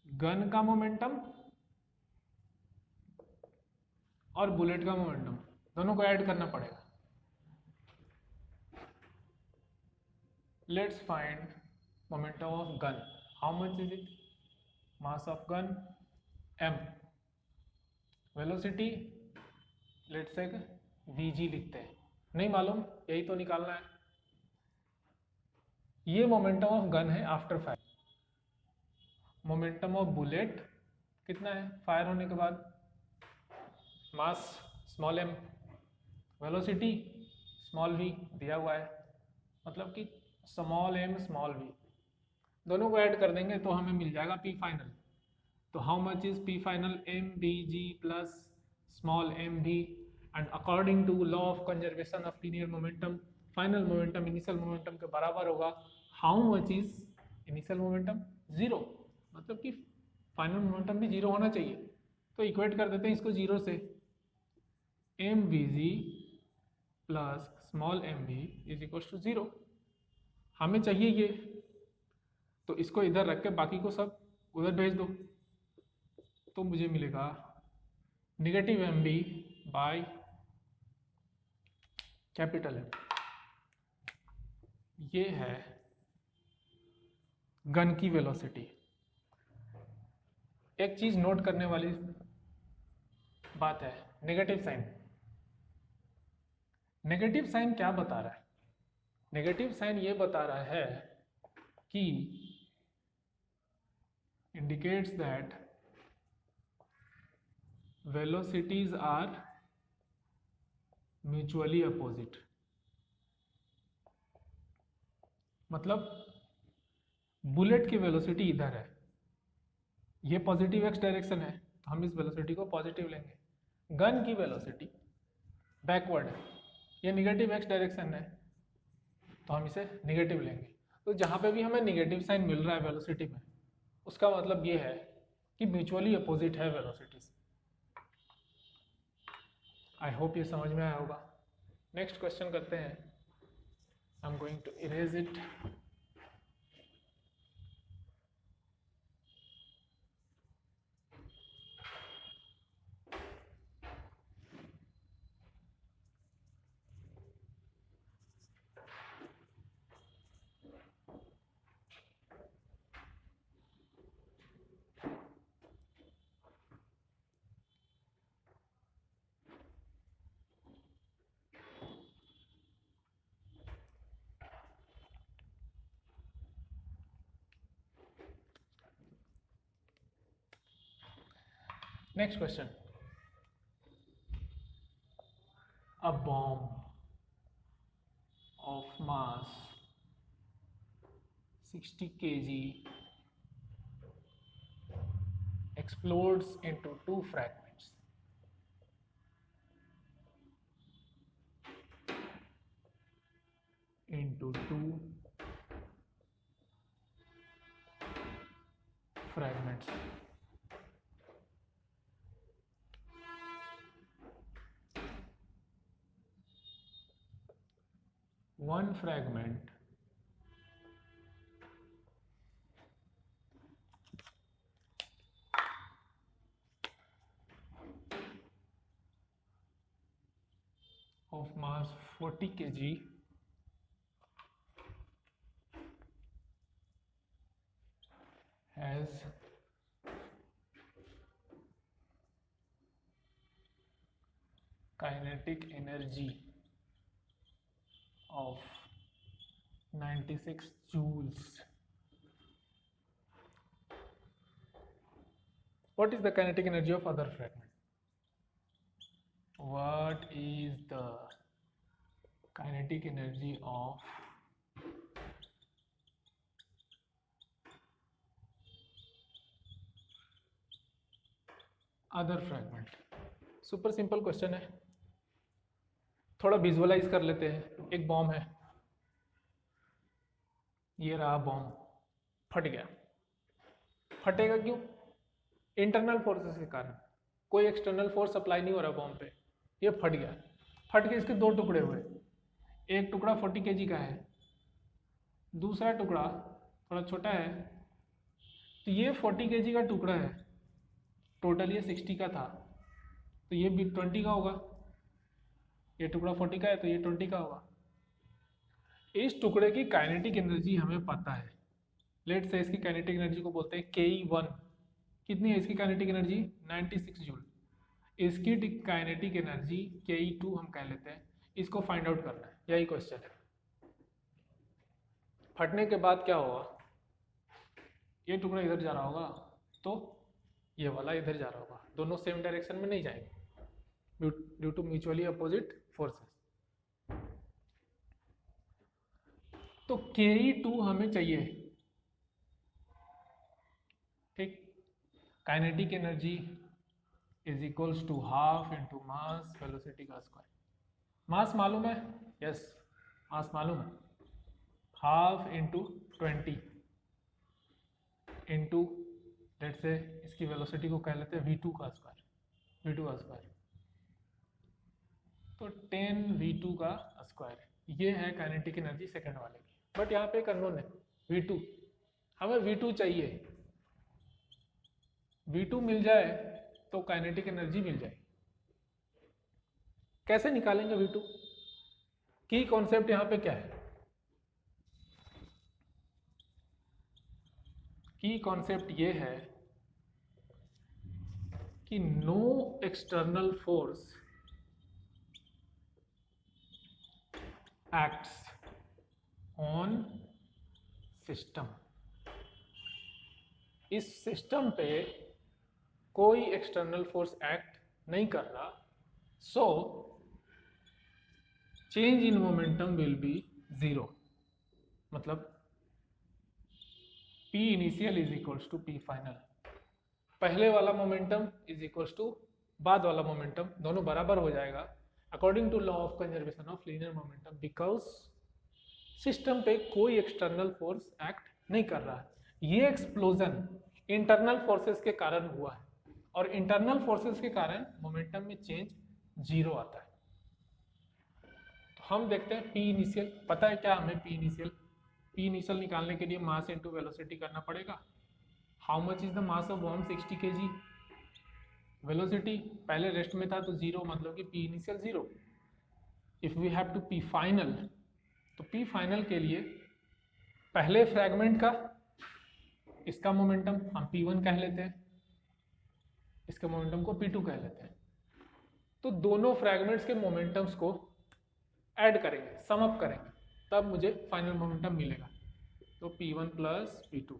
गन का मोमेंटम और बुलेट का मोमेंटम दोनों को ऐड करना पड़ेगा। Let's find momentum of gun, how much is it, mass of gun m, velocity let's say vg लिखते हैं, नहीं मालूम, यही तो निकालना है। ये मोमेंटम ऑफ गन है after fire. Momentum of bullet कितना है फायर होने के बाद, mass small m, velocity small v दिया हुआ है, मतलब कि स्मॉल m स्मॉल v, दोनों को ऐड कर देंगे तो हमें मिल जाएगा p फाइनल। तो how much is p final, m bg plus small m v, and according to law of conservation of linear momentum final momentum initial momentum के बराबर होगा। How much is initial momentum, zero, मतलब कि final momentum भी zero होना चाहिए। तो equate कर देते हैं इसको जीरो से, M V G plus small M V is equal to zero. हमें चाहिए ये, तो इसको इधर रख के बाकी को सब उधर भेज दो, तो मुझे मिलेगा negative M B by capital M. ये है गन की वेलोसिटी। एक चीज नोट करने वाली बात है, नेगेटिव साइन। नेगेटिव साइन क्या बता रहा है, नेगेटिव साइन ये बता रहा है कि indicates that velocities are mutually opposite. मतलब बुलेट की वेलोसिटी इधर है, ये पॉजिटिव एक्स डायरेक्शन है तो हम इस वेलोसिटी को पॉजिटिव लेंगे। गन की वेलोसिटी बैकवर्ड है, ये निगेटिव एक्स डायरेक्शन है तो हम इसे निगेटिव लेंगे। तो जहाँ पे भी हमें निगेटिव साइन मिल रहा है वेलोसिटी में, उसका मतलब ये है कि म्यूचुअली अपोजिट है वेलोसिटीज। आई होप ये समझ में आया होगा। नेक्स्ट क्वेश्चन करते हैं, I am going to erase it. Next question. A bomb of mass 60 kg explodes into two fragments. Into two fragments. One fragment of mass 40 kg has kinetic energy of 96 joules. What is the kinetic energy of other fragment? What is the kinetic energy of other fragment? Super simple question है, थोड़ा visualise कर लेते हैं। एक bomb है, ये रहा bomb, फट गया। फटेगा क्यों? इंटरनल फोर्सेस के कारण, कोई एक्सटर्नल फोर्स अप्लाई नहीं हो रहा बॉम्ब पे, ये फट गया। फट के इसके दो टुकड़े हुए, एक टुकड़ा 40 kg का है, दूसरा टुकड़ा थोड़ा छोटा है। तो ये 40 kg का टुकड़ा है, टोटल ये 60 का था, तो ये भी 20 का होगा। ये टुकड़ा 40 का है तो ये 20 का होगा। इस टुकड़े की काइनेटिक एनर्जी हमें पता है। लेट से इसकी काइनेटिक एनर्जी को बोलते हैं Ke1। कितनी है इसकी काइनेटिक एनर्जी? 96 जूल। इसकी काइनेटिक एनर्जी Ke2 हम कह लेते हैं। इसको फाइंड आउट करना है, यही क्वेश्चन है। फटने के बाद क्या होगा? ये टुकड़ा इधर जा रहा होगा तो ये वाला इधर जा रहा होगा, दोनों सेम डायरेक्शन में नहीं जाएंगे due to mutually opposite forces. तो Ke2 हमें चाहिए, ठीक। Kinetic energy is equals to half into mass velocity का स्क्वायर। मास मालूम है? यस, मास मालूम है। हाफ इंटू 20 इंटू लेट से इसकी वेलोसिटी को कह लेते हैं v2 का स्क्वायर, v2 का स्क्वायर, तो 10 v2 का स्क्वायर। ये है काइनेटिक एनर्जी सेकंड वाले की। बट यहाँ पे एक अननोन है v2, हमें v2 चाहिए। v2 मिल जाए तो काइनेटिक एनर्जी मिल जाए। कैसे निकालेंगे v2? की कॉन्सेप्ट यहाँ पे क्या है? की कॉन्सेप्ट ये है कि no external force acts on system. इस सिस्टम पे कोई एक्सटर्नल फोर्स एक्ट नहीं कर रहा, so change in momentum will be 0। मतलब P initial is equals to P final. पहले वाला मोमेंटम इज इक्वल्स टू बाद वाला मोमेंटम, दोनों बराबर हो जाएगा according to law of conservation of linear momentum, because system पे कोई एक्सटर्नल फोर्स एक्ट नहीं कर रहा है। ये एक्सप्लोजन इंटरनल फोर्सेस के कारण हुआ है, और इंटरनल फोर्सेस के कारण मोमेंटम में चेंज 0 आता है। तो हम देखते हैं P इनिशियल, पता है क्या हमें? P इनिशियल निकालने के लिए मास इनटू वेलोसिटी करना पड़ेगा। How much is the mass of bomb? 60 kg। Velocity पहले रेस्ट में था तो 0, मतलब कि P initial 0। If we have to P final, तो P फाइनल के लिए पहले फ्रैगमेंट का इसका मोमेंटम हम P1 कह लेते हैं, इसके मोमेंटम को P2 कह लेते हैं। तो दोनों फ्रैगमेंट्स के मोमेंटम्स को ऐड करेंगे, सम अप करेंगे, तब मुझे फाइनल मोमेंटम मिलेगा। तो P1 प्लस P2।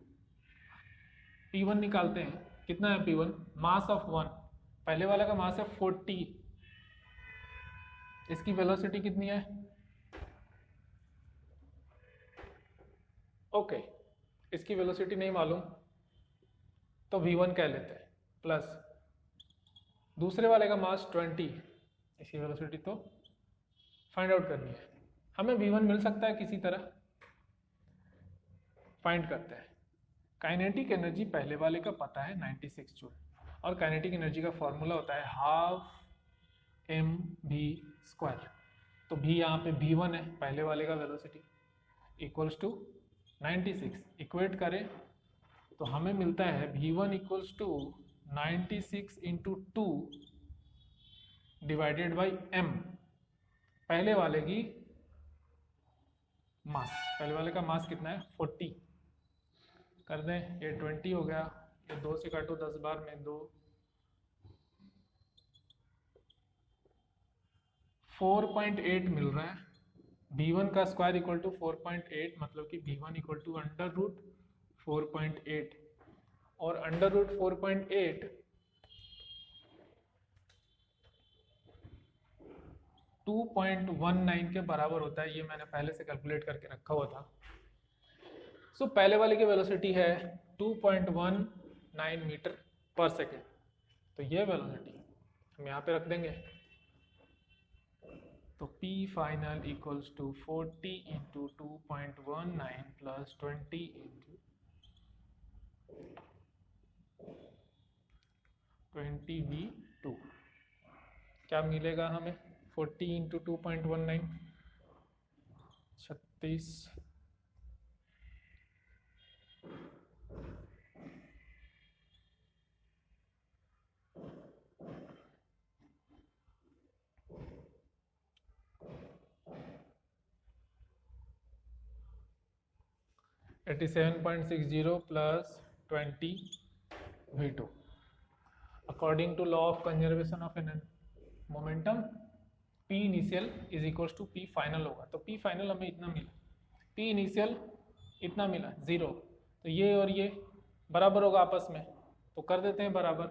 P1 निकालते हैं, कितना है P1? मास ऑफ 1, पहले वाला का मास है 40, इसकी वेलोसिटी कितनी है? ओके, इसकी वेलोसिटी नहीं मालूम तो V1 कह लेते हैं, प्लस दूसरे वाले का मास 20, इसकी वेलोसिटी तो फाइंड आउट करनी है। हमें V1 मिल सकता है किसी तरह, फाइंड करते हैं। काइनेटिक एनर्जी पहले वाले का पता है 96 जूल, और काइनेटिक एनर्जी का फॉर्मूला होता है हाफ mv²। तो v यहाँ पे V1 है, पहले वाले का वेलोसिटी, इक्वल्स टू 96। इक्वेट करें तो हमें मिलता है V1 equals to 96 into 2 divided by m। पहले वाले की मास, पहले वाले का मास कितना है 40 कर दें, ये 20 हो गया, ये 2 से काटो 10 बार में 2, 4.8 मिल रहा है। v1 का स्क्वायर इक्वल टू 4.8, मतलब कि v1 equal to under root 4.8, और अंडर रूट 4.8 2.19 के बराबर होता है। ये मैंने पहले से कैलकुलेट करके रखा हुआ था। सो पहले वाले की वेलोसिटी है 2.19 मीटर पर सेकेंड, तो ये वेलोसिटी हम यहाँ पे रख देंगे। तो P final equals to 40 into 2.19 plus 20 into 20v2, क्या मिलेगा हमें? 40 into 2.19 36, $87.60 plus 20v2। According to law of conservation of momentum, P initial is equals to P final होगा। तो P फाइनल हमें इतना मिला, P इनिशियल इतना मिला 0, तो ये और ये बराबर होगा आपस में, तो कर देते हैं बराबर।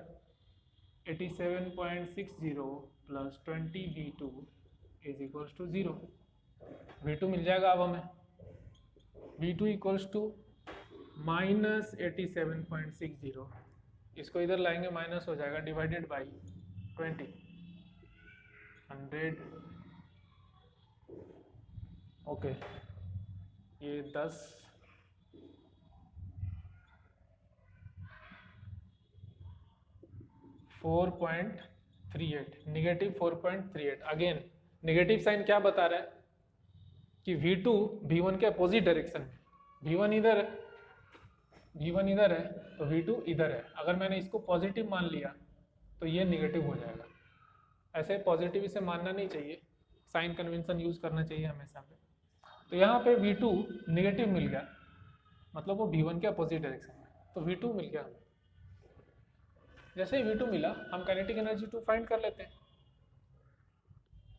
87.60 plus 20v2 is equals to 0। v2 मिल जाएगा अब हमें, v2 इक्वल्स टू माइनस 87.60, इसको इधर लाएंगे माइनस हो जाएगा, डिवाइडेड बाई 20, 100, ओके, ये 10, -4.38, नेगेटिव 4.38। अगेन नेगेटिव साइन क्या बता रहा है कि v2 v1 के अपोजिट डायरेक्शन में, v1 इधर है तो v2 इधर है। अगर मैंने इसको पॉजिटिव मान लिया तो ये नेगेटिव हो जाएगा। ऐसे पॉजिटिव इसे मानना नहीं चाहिए, साइन कन्वेंशन यूज करना चाहिए हमेशा पे। तो यहाँ पे v2 नेगेटिव मिल गया, मतलब वो v1 के अपोजिट डायरेक्शन में, तो v2 मिल गया हमें। जैसे ही v2 मिला हम काइनेटिक एनर्जी 2 फाइंड कर लेते हैं।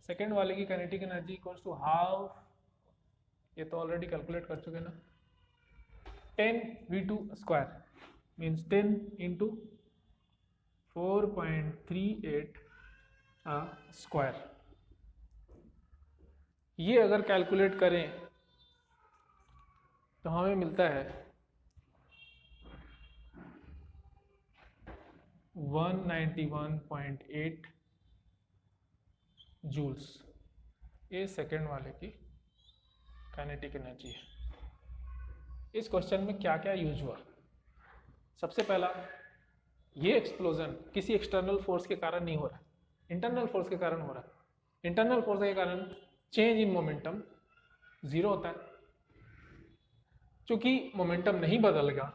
सेकेंड वाले की kinetic energy equals to half, ये तो ऑलरेडी कैलकुलेट कर चुके ना, 10v2 square means 10 into 4.38 square. ये अगर कैलकुलेट करें तो हमें मिलता है 191.8 जूल्स। ये सेकेंड वाले की काइनेटिक एनर्जी है। इस क्वेश्चन में क्या क्या यूज हुआ? सबसे पहला, ये एक्सप्लोजन किसी एक्सटर्नल फोर्स के कारण नहीं हो रहा, इंटरनल फोर्स के कारण हो रहा है। इंटरनल फोर्स के कारण चेंज इन मोमेंटम 0 होता है। चूंकि मोमेंटम नहीं बदलेगा,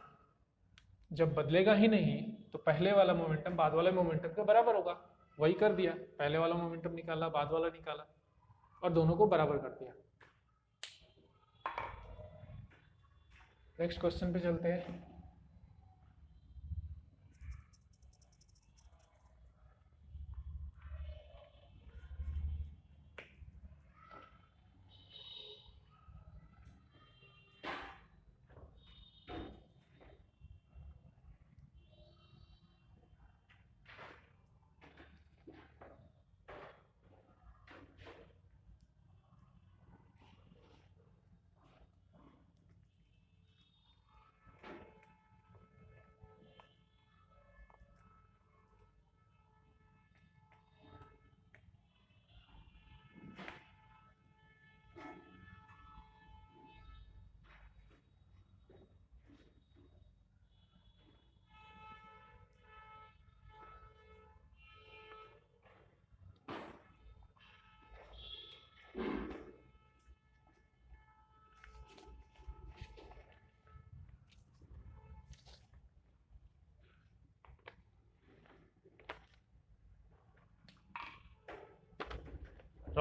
जब बदलेगा ही नहीं तो पहले वाला मोमेंटम बाद वाले मोमेंटम के बराबर होगा। वही कर दिया, पहले वाला मोमेंटम निकाला, बाद वाला निकाला और दोनों को बराबर कर दिया। नेक्स्ट क्वेश्चन पे चलते हैं।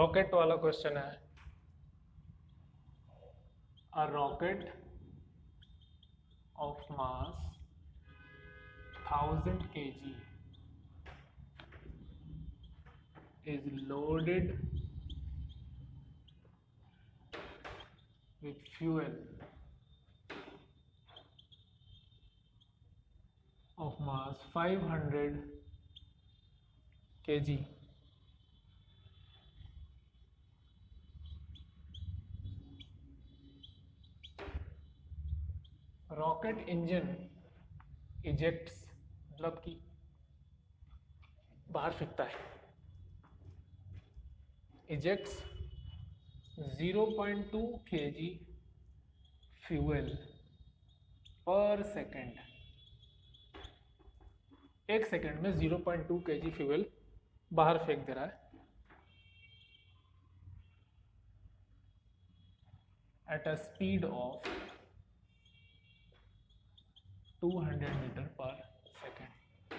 रॉकेट वाला क्वेश्चन है। A rocket of mass 1000 kg is loaded with fuel of mass 500 kg. Rocket engine ejects मतलब कि बाहर फेंकता है, इजेक्ट्स 0.2 kg फ्यूल पर सेकेंड। एक सेकेंड में 0.2 kg फ्यूल बाहर फेंक दे रहा है at a speed of 200 meter per second.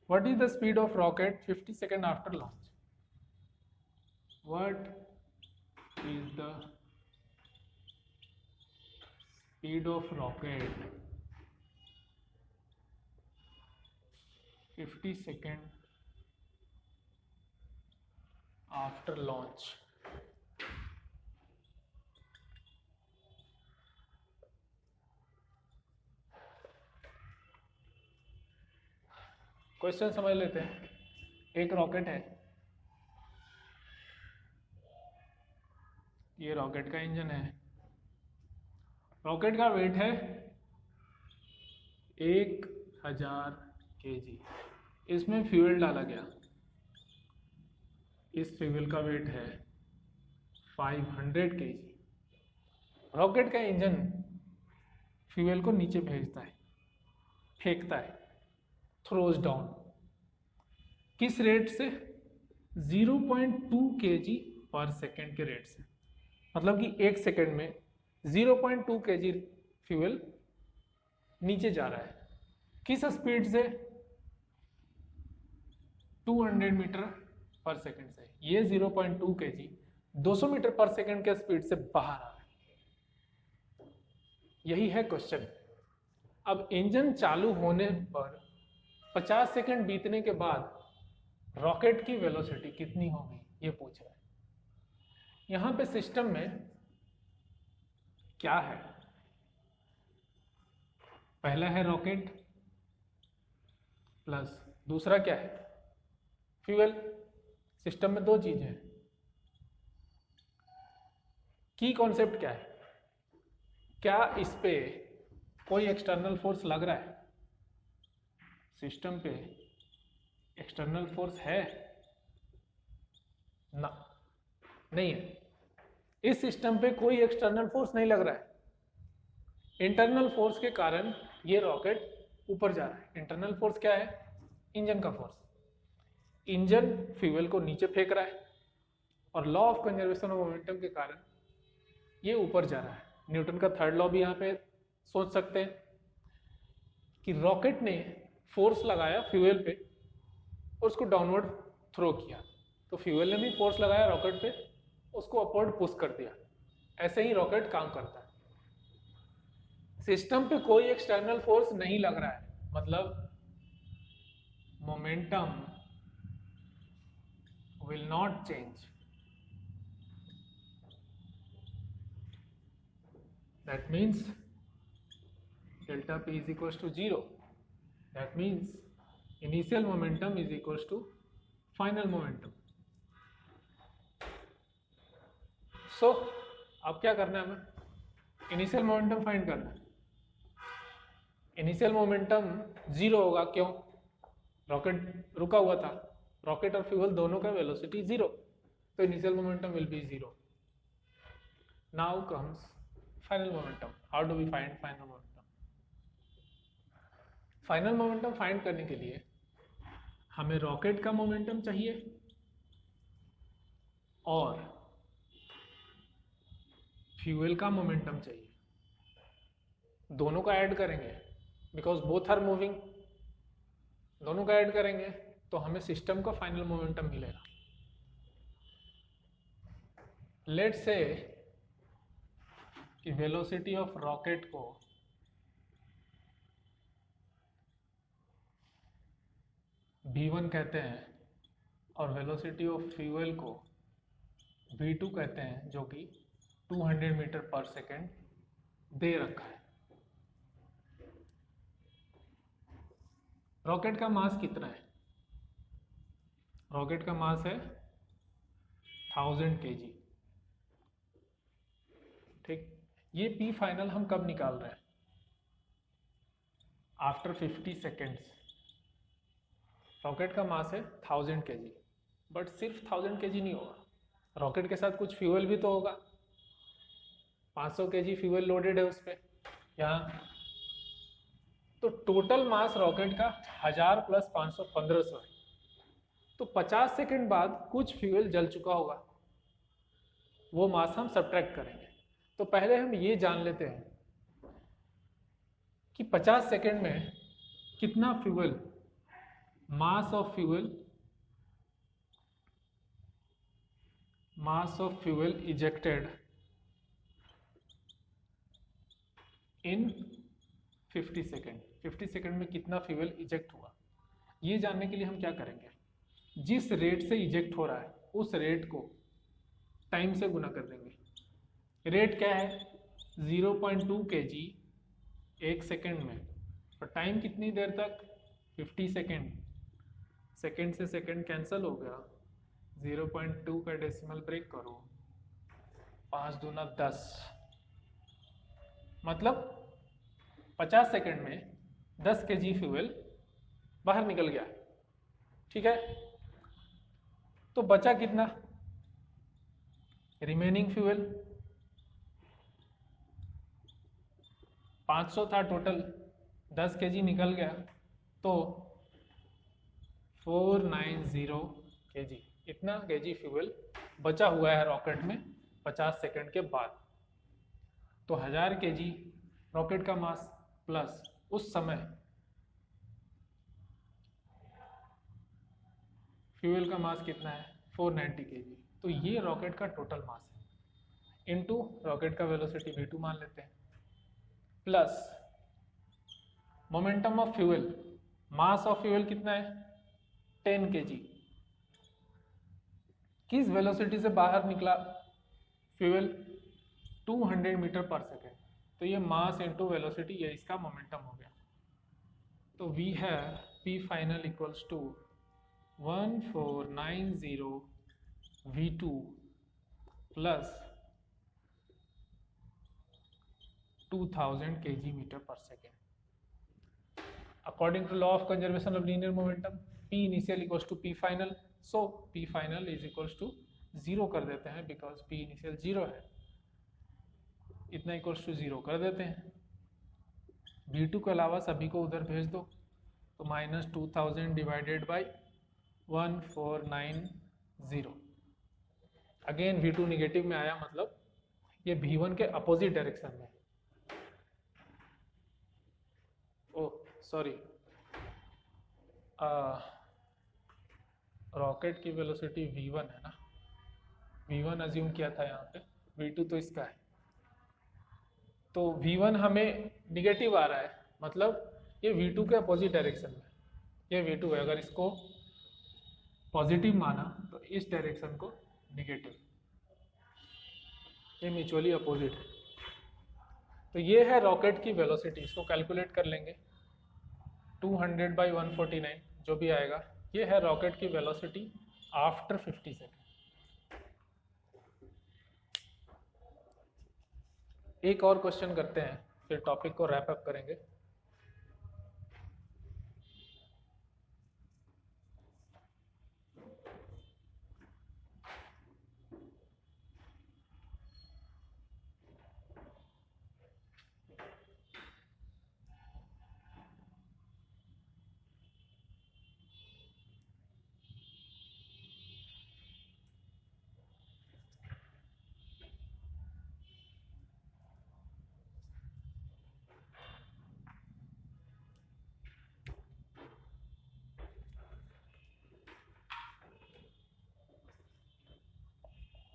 What is the speed of rocket 50 seconds after launch? What is the speed of rocket 50 seconds after launch? Question समझ लेते हैं। एक रॉकेट है, ये रॉकेट का इंजन है। रॉकेट का वेट है 1000 kg। इसमें फ्यूल डाला गया, इस फ्यूल का वेट है 500 kg। रॉकेट का इंजन फ्यूल को नीचे भेजता है, फेंकता है, थ्रोज डाउन। किस रेट से? 0.2 kg पर सेकेंड के रेट से। मतलब कि एक सेकेंड में 0.2 kg फ्यूल नीचे जा रहा है। किस स्पीड से? 200 मीटर पर सेकेंड से। ये 0.2 kg 200 मीटर पर सेकेंड के स्पीड से बाहर आ रहा है। यही है क्वेश्चन। अब इंजन चालू होने पर 50 सेकंड बीतने के बाद रॉकेट की वेलोसिटी कितनी होगी, ये पूछ रहा है। यहां पे सिस्टम में क्या है? पहला है रॉकेट प्लस दूसरा क्या है? फ्यूल। सिस्टम में दो चीजें हैं। की कॉन्सेप्ट क्या है? क्या इस पे कोई एक्सटर्नल फोर्स लग रहा है? सिस्टम पे एक्सटर्नल फोर्स है ना? नहीं है। इस सिस्टम पे कोई एक्सटर्नल फोर्स नहीं लग रहा है। इंटरनल फोर्स के कारण ये रॉकेट ऊपर जा रहा है। इंटरनल फोर्स क्या है? इंजन का फोर्स। इंजन फ्यूल को नीचे फेंक रहा है और law of conservation of momentum के कारण ये ऊपर जा रहा है। न्यूटन का थर्ड लॉ भी यहाँ पे सोच सकते हैं कि रॉकेट ने फोर्स लगाया फ्यूल पे और उसको डाउनवर्ड थ्रो किया, तो फ्यूल ने भी फोर्स लगाया रॉकेट पे, उसको अपवर्ड पुश कर दिया। ऐसे ही रॉकेट काम करता है। सिस्टम पे कोई एक्सटर्नल फोर्स नहीं लग रहा है, मतलब momentum will not change. That means delta P is equals to 0. That means initial momentum is equals to final momentum. So अब क्या करना है हमें? इनिशियल मोमेंटम फाइंड करना है। इनिशियल मोमेंटम 0 होगा। क्यों? रॉकेट रुका हुआ था, रॉकेट और फ्यूल दोनों का वेलोसिटी 0, तो initial momentum will be 0। Now comes final momentum. How do we find final momentum? Final momentum find करने के लिए हमें रॉकेट का मोमेंटम चाहिए और फ्यूल का मोमेंटम चाहिए। दोनों का ऐड करेंगे, बिकॉज बोथ आर मूविंग। दोनों का ऐड करेंगे तो हमें सिस्टम का फाइनल मोमेंटम मिलेगा। लेट्स से कि वेलोसिटी ऑफ रॉकेट को v1 कहते हैं और वेलोसिटी ऑफ फ्यूल को v2 कहते हैं, जो कि 200 मीटर पर सेकेंड दे रखा है। रॉकेट का मास कितना है? रॉकेट का मास है 1000 kg। ठीक, ये पी फाइनल हम कब निकाल रहे हैं? After 50 seconds. रॉकेट का मास है 1000 kg, बट सिर्फ 1000 kg नहीं होगा, रॉकेट के साथ कुछ फ्यूल भी तो होगा। 500 kg फ्यूल लोडेड है उस पर यहाँ, तो टोटल मास रॉकेट का 1000 प्लस 500 1500 है। तो 50 सेकेंड बाद कुछ फ्यूल जल चुका होगा, वो मास हम सब्ट्रैक्ट करेंगे। तो पहले हम ये जान लेते हैं कि 50 सेकेंड में कितना fuel, mass of fuel ejected in 50 second. 50 second में कितना फ्यूल इजेक्ट हुआ, ये जानने के लिए हम क्या करेंगे, जिस रेट से इजेक्ट हो रहा है उस रेट को टाइम से गुना कर देंगे। रेट क्या है? 0.2 kg एक सेकेंड में, और टाइम कितनी देर तक? 50 सेकेंड। सेकेंड से सेकेंड कैंसिल हो गया, 0.2 का डेसिमल ब्रेक करो, 5 दूना 10, मतलब 50 सेकेंड में 10 kg फ्यूल बाहर निकल गया। ठीक है, तो बचा कितना? रिमेनिंग फ्यूल 500 था टोटल, 10 kg निकल गया, तो 490 kg, इतना kg फ्यूल बचा हुआ है रॉकेट में 50 सेकेंड के बाद। तो 1000 kg रॉकेट का मास प्लस उस समय फ्यूल का मास कितना है? 490 kg। तो ये रॉकेट का टोटल मास है, इनटू रॉकेट का वेलोसिटी v2 मान लेते हैं, plus momentum of fuel, mass of fuel कितना है? 10 kg। किस वेलोसिटी से बाहर निकला फ्यूल? 200 मीटर पर सेकेंड। तो ये मास इंटू वेलोसिटी, ये इसका मोमेंटम हो गया। तो we have P final equals to 1490 v2 plus 2000 kg metre पर second. According to law of conservation of linear momentum, P initial equals to P final, so P final is equals to 0 कर देते हैं, because P initial 0 है, इतना equals to 0 कर देते हैं। v2 के अलावा सभी को उधर भेज दो, तो minus 2000 divided by 1490। Again v2 negative में आया, मतलब ये v1 के अपोजिट डायरेक्शन में। ओह सॉरी, रॉकेट की वेलोसिटी v1 है ना, v1 अज्यूम किया था यहाँ पे, v2 तो इसका है, तो v1 हमें निगेटिव आ रहा है, मतलब ये v2 के अपोजिट डायरेक्शन में, ये v2 है। अगर इसको पॉजिटिव माना तो इस डायरेक्शन को निगेटिव, ये म्यूचुअली अपोजिट है। तो ये है रॉकेट की वेलोसिटी, इसको कैलकुलेट कर लेंगे, 200 बाई 149 जो भी आएगा, ये है रॉकेट की वेलोसिटी आफ्टर 50 सेकेंड। एक और क्वेश्चन करते हैं, फिर टॉपिक को रैप अप करेंगे।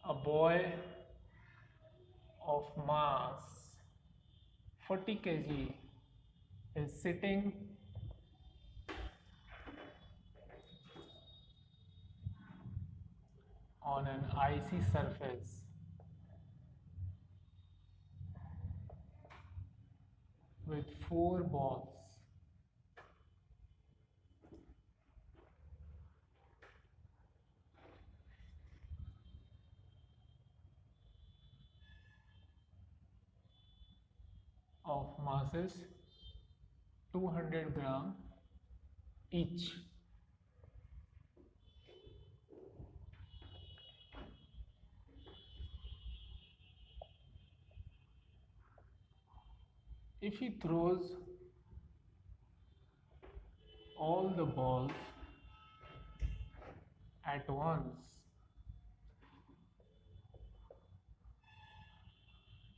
A boy of mass 40 kg is sitting on an icy surface with 4 balls of masses 200 gram each. If he throws all the balls at once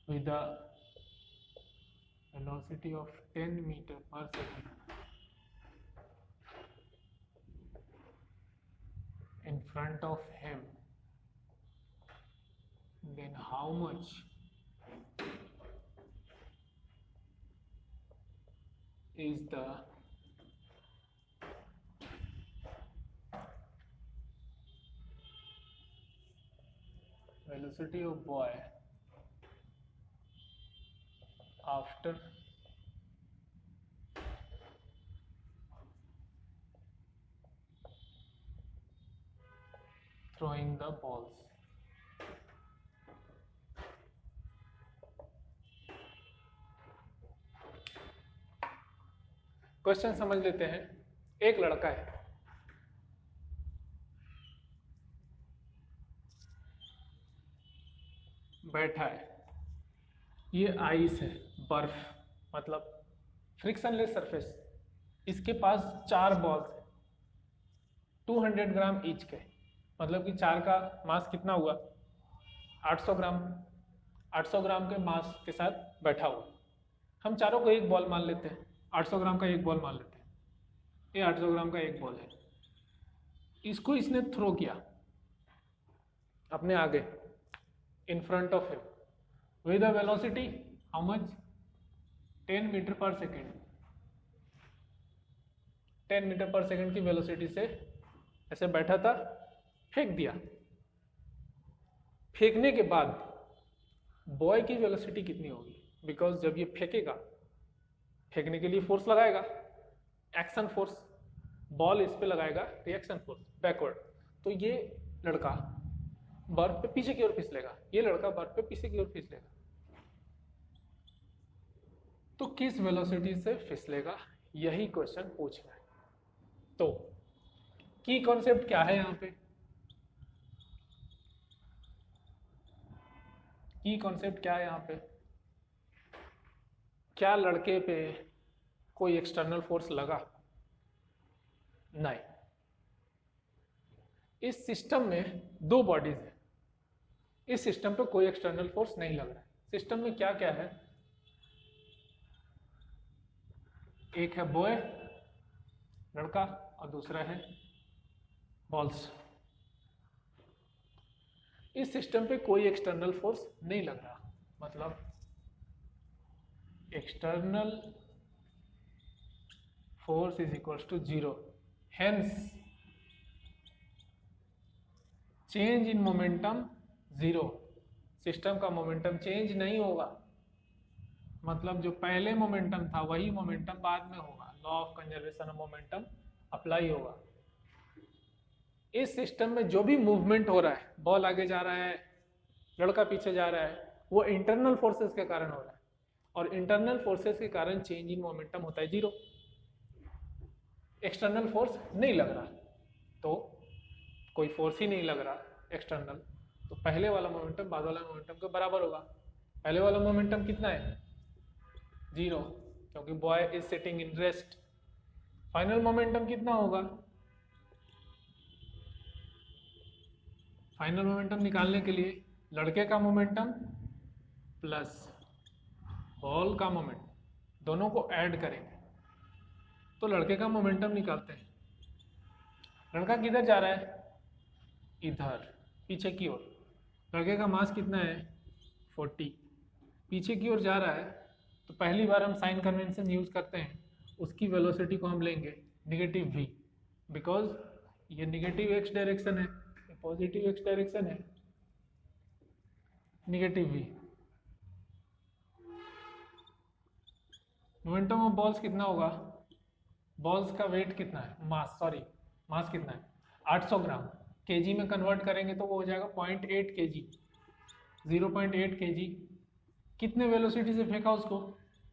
with a velocity of 10 meters per second in front of him, then how much is the velocity of boy after throwing the balls? Question समझ लेते हैं। एक लड़का है, बैठा है, ये ice है, बर्फ, मतलब फ्रिक्शनलेस सरफेस। इसके पास 4 बॉल्स है 200 ग्राम ईच के, मतलब कि 4 का मास कितना हुआ 800 ग्राम। 800 ग्राम के मास के साथ बैठा हुआ। हम चारों को एक बॉल मान लेते हैं, 800 ग्राम का एक बॉल मान लेते हैं। ये 800 ग्राम का एक बॉल है। इसको इसने थ्रो किया अपने आगे, in front of him, with a velocity how much 10 meter पर सेकेंड। 10 मीटर पर सेकेंड की वेलोसिटी से ऐसे बैठा था, फेंक दिया। फेंकने के बाद बॉय की वेलोसिटी कितनी होगी? बिकॉज जब ये फेंकेगा, फेंकने के लिए फोर्स लगाएगा, एक्शन फोर्स, बॉल इस पे लगाएगा रिएक्शन फोर्स बैकवर्ड, तो ये लड़का बर्फ पे पीछे की ओर फिसलेगा, ये लड़का बर्फ पे पीछे की ओर फिसलेगा। तो किस वेलोसिटी से फिसलेगा, यही क्वेश्चन पूछ रहा है। तो की कॉन्सेप्ट क्या है यहां पे? की कॉन्सेप्ट क्या है यहां पे? क्या लड़के पे कोई एक्सटर्नल फोर्स लगा? नहीं। इस सिस्टम में 2 बॉडीज है, इस सिस्टम पे कोई एक्सटर्नल फोर्स नहीं लग रहा है। सिस्टम में क्या क्या है? एक है बॉय लड़का और दूसरा है बॉल्स। इस सिस्टम पे कोई एक्सटर्नल फोर्स नहीं लग रहा, मतलब external force is equals to 0। Hence change in momentum 0। System का मोमेंटम चेंज नहीं होगा, मतलब जो पहले मोमेंटम था वही मोमेंटम बाद में होगा। Law of conservation of momentum apply होगा। इस सिस्टम में जो भी मूवमेंट हो रहा है, बॉल आगे जा रहा है, लड़का पीछे जा रहा है, वो इंटरनल फोर्सेस के कारण हो रहा है, और इंटरनल फोर्सेस के कारण चेंज इन मोमेंटम होता है 0। एक्सटर्नल फोर्स नहीं लग रहा, तो कोई फोर्स ही नहीं लग रहा एक्सटर्नल, तो पहले वाला मोमेंटम बाद वाला मोमेंटम के बराबर होगा। पहले वाला मोमेंटम कितना है? 0, क्योंकि boy is sitting in rest. Final momentum कितना होगा? फाइनल मोमेंटम निकालने के लिए लड़के का मोमेंटम प्लस बॉल का मोमेंटम, दोनों को ऐड करेंगे तो लड़के का मोमेंटम निकालते हैं। लड़का किधर जा रहा है? इधर, पीछे की ओर। लड़के का मास कितना है? 40। पीछे की ओर जा रहा है तो पहली बार हम साइन कन्वेंशन यूज करते हैं, उसकी वेलोसिटी को हम लेंगे नेगेटिव v, बिकॉज ये नेगेटिव x डायरेक्शन है, ये पॉजिटिव x डायरेक्शन है, negative v। Momentum of balls कितना होगा, बॉल्स का वेट कितना है, मास कितना है 800 ग्राम, केजी में कन्वर्ट करेंगे तो वो हो जाएगा 0.8 kg, 0.8 kg। कितने वेलोसिटी से फेंका उसको,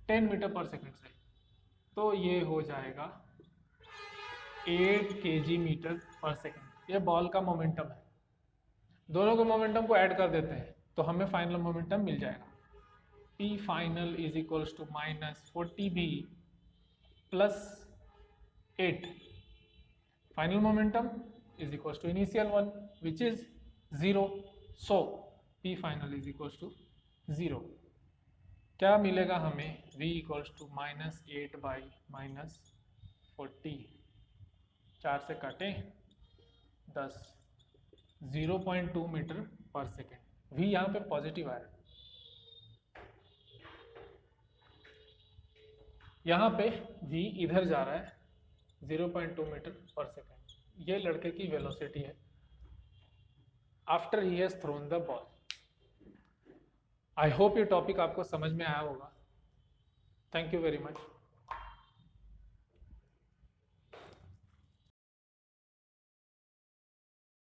10 मीटर पर सेकंड से, तो ये हो जाएगा 8 kg मीटर पर सेकंड। ये बॉल का मोमेंटम है। दोनों के मोमेंटम को ऐड कर देते हैं तो हमें फाइनल मोमेंटम मिल जाएगा, P final is equals to -40v plus 8, final momentum is equals to initial one which is 0, so P final is equals to 0। क्या मिलेगा हमें, v इक्वल्स टू -8 बाई -40, 4 से काटें 10, 0.2 मीटर पर सेकेंड। v यहाँ पे पॉजिटिव आया, यहाँ पे v इधर जा रहा है 0.2 मीटर पर सेकेंड। ये लड़के की वेलोसिटी है after he has thrown the ball. I hope ये टॉपिक आपको समझ में आया होगा। Thank you very much.